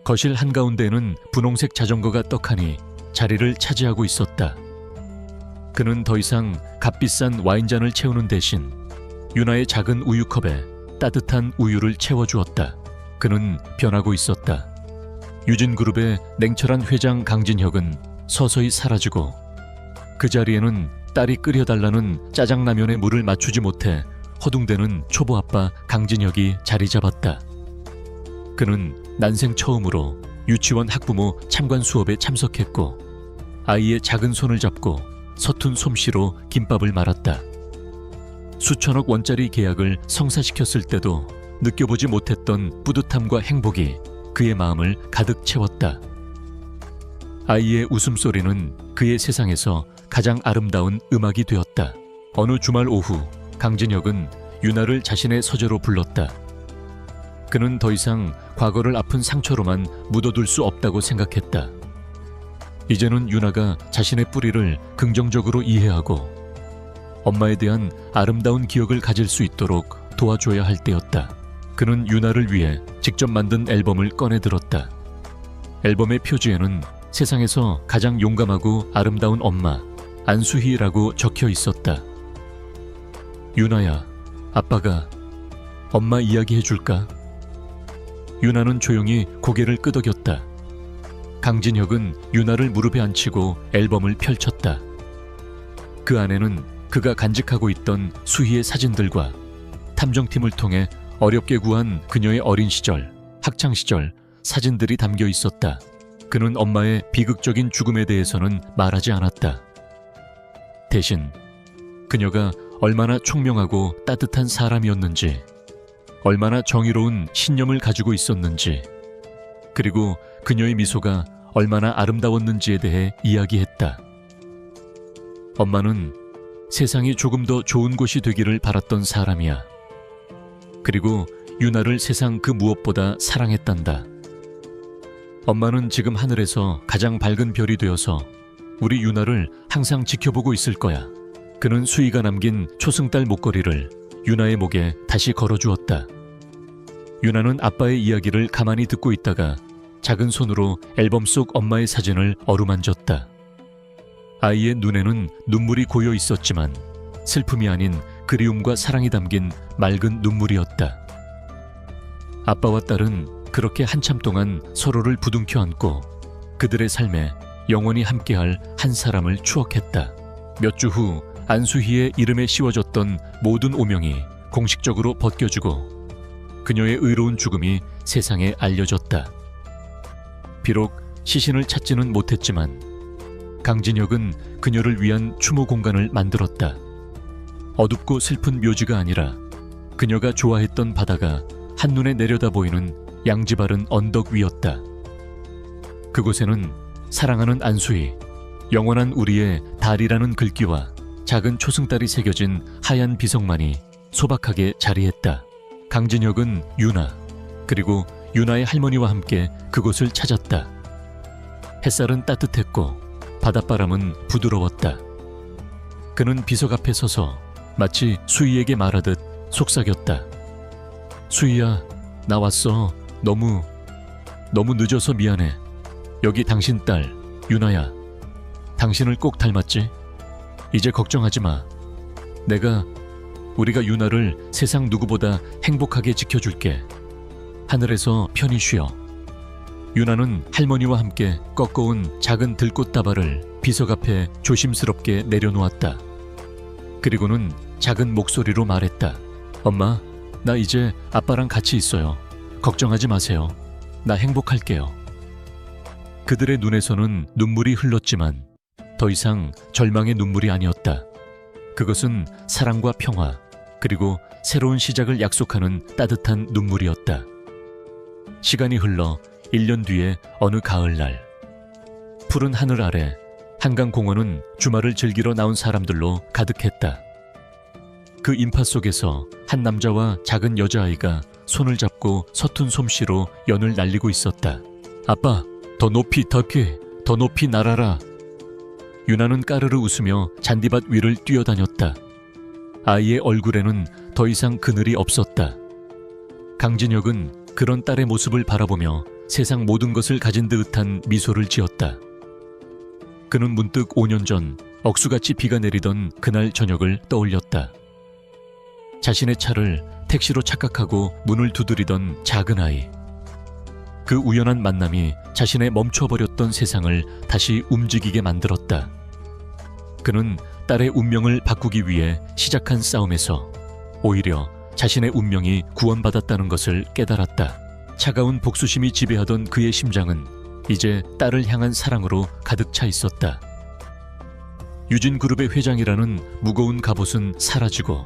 거실 한가운데에는 분홍색 자전거가 떡하니 자리를 차지하고 있었다. 그는 더 이상 값비싼 와인잔을 채우는 대신 유나의 작은 우유컵에 따뜻한 우유를 채워주었다. 그는 변하고 있었다. 유진그룹의 냉철한 회장 강진혁은 서서히 사라지고 그 자리에는 딸이 끓여달라는 짜장라면에 물을 맞추지 못해 허둥대는 초보 아빠 강진혁이 자리 잡았다. 그는 난생 처음으로 유치원 학부모 참관 수업에 참석했고 아이의 작은 손을 잡고 서툰 솜씨로 김밥을 말았다. 수천억 원짜리 계약을 성사시켰을 때도 느껴보지 못했던 뿌듯함과 행복이 그의 마음을 가득 채웠다. 아이의 웃음소리는 그의 세상에서 가장 아름다운 음악이 되었다. 어느 주말 오후 강진혁은 유나를 자신의 서재로 불렀다. 그는 더 이상 과거를 아픈 상처로만 묻어둘 수 없다고 생각했다. 이제는 유나가 자신의 뿌리를 긍정적으로 이해하고 엄마에 대한 아름다운 기억을 가질 수 있도록 도와줘야 할 때였다. 그는 유나를 위해 직접 만든 앨범을 꺼내 들었다. 앨범의 표지에는 세상에서 가장 용감하고 아름다운 엄마 안수희라고 적혀 있었다. 유나야, 아빠가 엄마 이야기 해줄까? 유나는 조용히 고개를 끄덕였다. 강진혁은 유나를 무릎에 앉히고 앨범을 펼쳤다. 그 안에는 그가 간직하고 있던 수희의 사진들과 탐정팀을 통해 어렵게 구한 그녀의 어린 시절, 학창 시절 사진들이 담겨 있었다. 그는 엄마의 비극적인 죽음에 대해서는 말하지 않았다. 대신 그녀가 얼마나 총명하고 따뜻한 사람이었는지, 얼마나 정의로운 신념을 가지고 있었는지, 그리고 그녀의 미소가 얼마나 아름다웠는지에 대해 이야기했다. 엄마는 세상이 조금 더 좋은 곳이 되기를 바랐던 사람이야. 그리고 유나를 세상 그 무엇보다 사랑했단다. 엄마는 지금 하늘에서 가장 밝은 별이 되어서 우리 유나를 항상 지켜보고 있을 거야. 그는 수희가 남긴 초승달 목걸이를 유나의 목에 다시 걸어주었다. 유나는 아빠의 이야기를 가만히 듣고 있다가 작은 손으로 앨범 속 엄마의 사진을 어루만졌다. 아이의 눈에는 눈물이 고여 있었지만 슬픔이 아닌 그리움과 사랑이 담긴 맑은 눈물이었다. 아빠와 딸은 그렇게 한참 동안 서로를 부둥켜 안고 그들의 삶에 영원히 함께할 한 사람을 추억했다. 몇 주 후 안수희의 이름에 씌워졌던 모든 오명이 공식적으로 벗겨지고 그녀의 의로운 죽음이 세상에 알려졌다. 비록 시신을 찾지는 못했지만 강진혁은 그녀를 위한 추모 공간을 만들었다. 어둡고 슬픈 묘지가 아니라 그녀가 좋아했던 바다가 한눈에 내려다 보이는 양지 바른 언덕 위였다. 그곳에는 사랑하는 안수희, 영원한 우리의 달이라는 글귀와 작은 초승달이 새겨진 하얀 비석만이 소박하게 자리했다. 강진혁은 유나, 그리고 유나의 할머니와 함께 그곳을 찾았다. 햇살은 따뜻했고 바닷바람은 부드러웠다. 그는 비석 앞에 서서 마치 수희에게 말하듯 속삭였다. 수희야, 나 왔어. 너무 늦어서 미안해. 여기 당신 딸 유나야. 당신을 꼭 닮았지? 이제 걱정하지 마. 우리가 유나를 세상 누구보다 행복하게 지켜줄게. 하늘에서 편히 쉬어. 유나는 할머니와 함께 꺾어온 작은 들꽃다발을 비석 앞에 조심스럽게 내려놓았다. 그리고는 작은 목소리로 말했다. 엄마, 나 이제 아빠랑 같이 있어요. 걱정하지 마세요. 나 행복할게요. 그들의 눈에서는 눈물이 흘렀지만 더 이상 절망의 눈물이 아니었다. 그것은 사랑과 평화, 그리고 새로운 시작을 약속하는 따뜻한 눈물이었다. 시간이 흘러 1년 뒤의 어느 가을날, 푸른 하늘 아래 한강공원은 주말을 즐기러 나온 사람들로 가득했다. 그 인파 속에서 한 남자와 작은 여자아이가 손을 잡고 서툰 솜씨로 연을 날리고 있었다. 아빠, 더 높이 더 높이 날아라. 유나는 까르르 웃으며 잔디밭 위를 뛰어다녔다. 아이의 얼굴에는 더 이상 그늘이 없었다. 강진혁은 그런 딸의 모습을 바라보며 세상 모든 것을 가진 듯한 미소를 지었다. 그는 문득 5년 전 억수같이 비가 내리던 그날 저녁을 떠올렸다. 자신의 차를 택시로 착각하고 문을 두드리던 작은 아이. 그 우연한 만남이 자신의 멈춰버렸던 세상을 다시 움직이게 만들었다. 그는 딸의 운명을 바꾸기 위해 시작한 싸움에서 오히려 자신의 운명이 구원받았다는 것을 깨달았다. 차가운 복수심이 지배하던 그의 심장은 이제 딸을 향한 사랑으로 가득 차 있었다. 유진그룹의 회장이라는 무거운 갑옷은 사라지고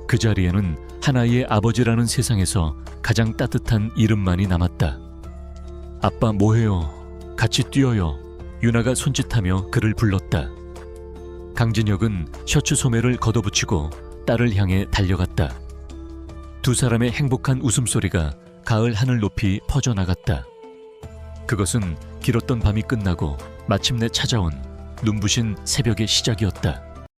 그 자리에는 하나이의 아버지라는 세상에서 가장 따뜻한 이름만이 남았다. 아빠 뭐해요? 같이 뛰어요. 유나가 손짓하며 그를 불렀다. 강진혁은 셔츠 소매를 걷어붙이고 딸을 향해 달려갔다. 두 사람의 행복한 웃음소리가 가을 하늘 높이 퍼져나갔다. 그것은 길었던 밤이 끝나고 마침내 찾아온 눈부신 새벽의 시작이었다.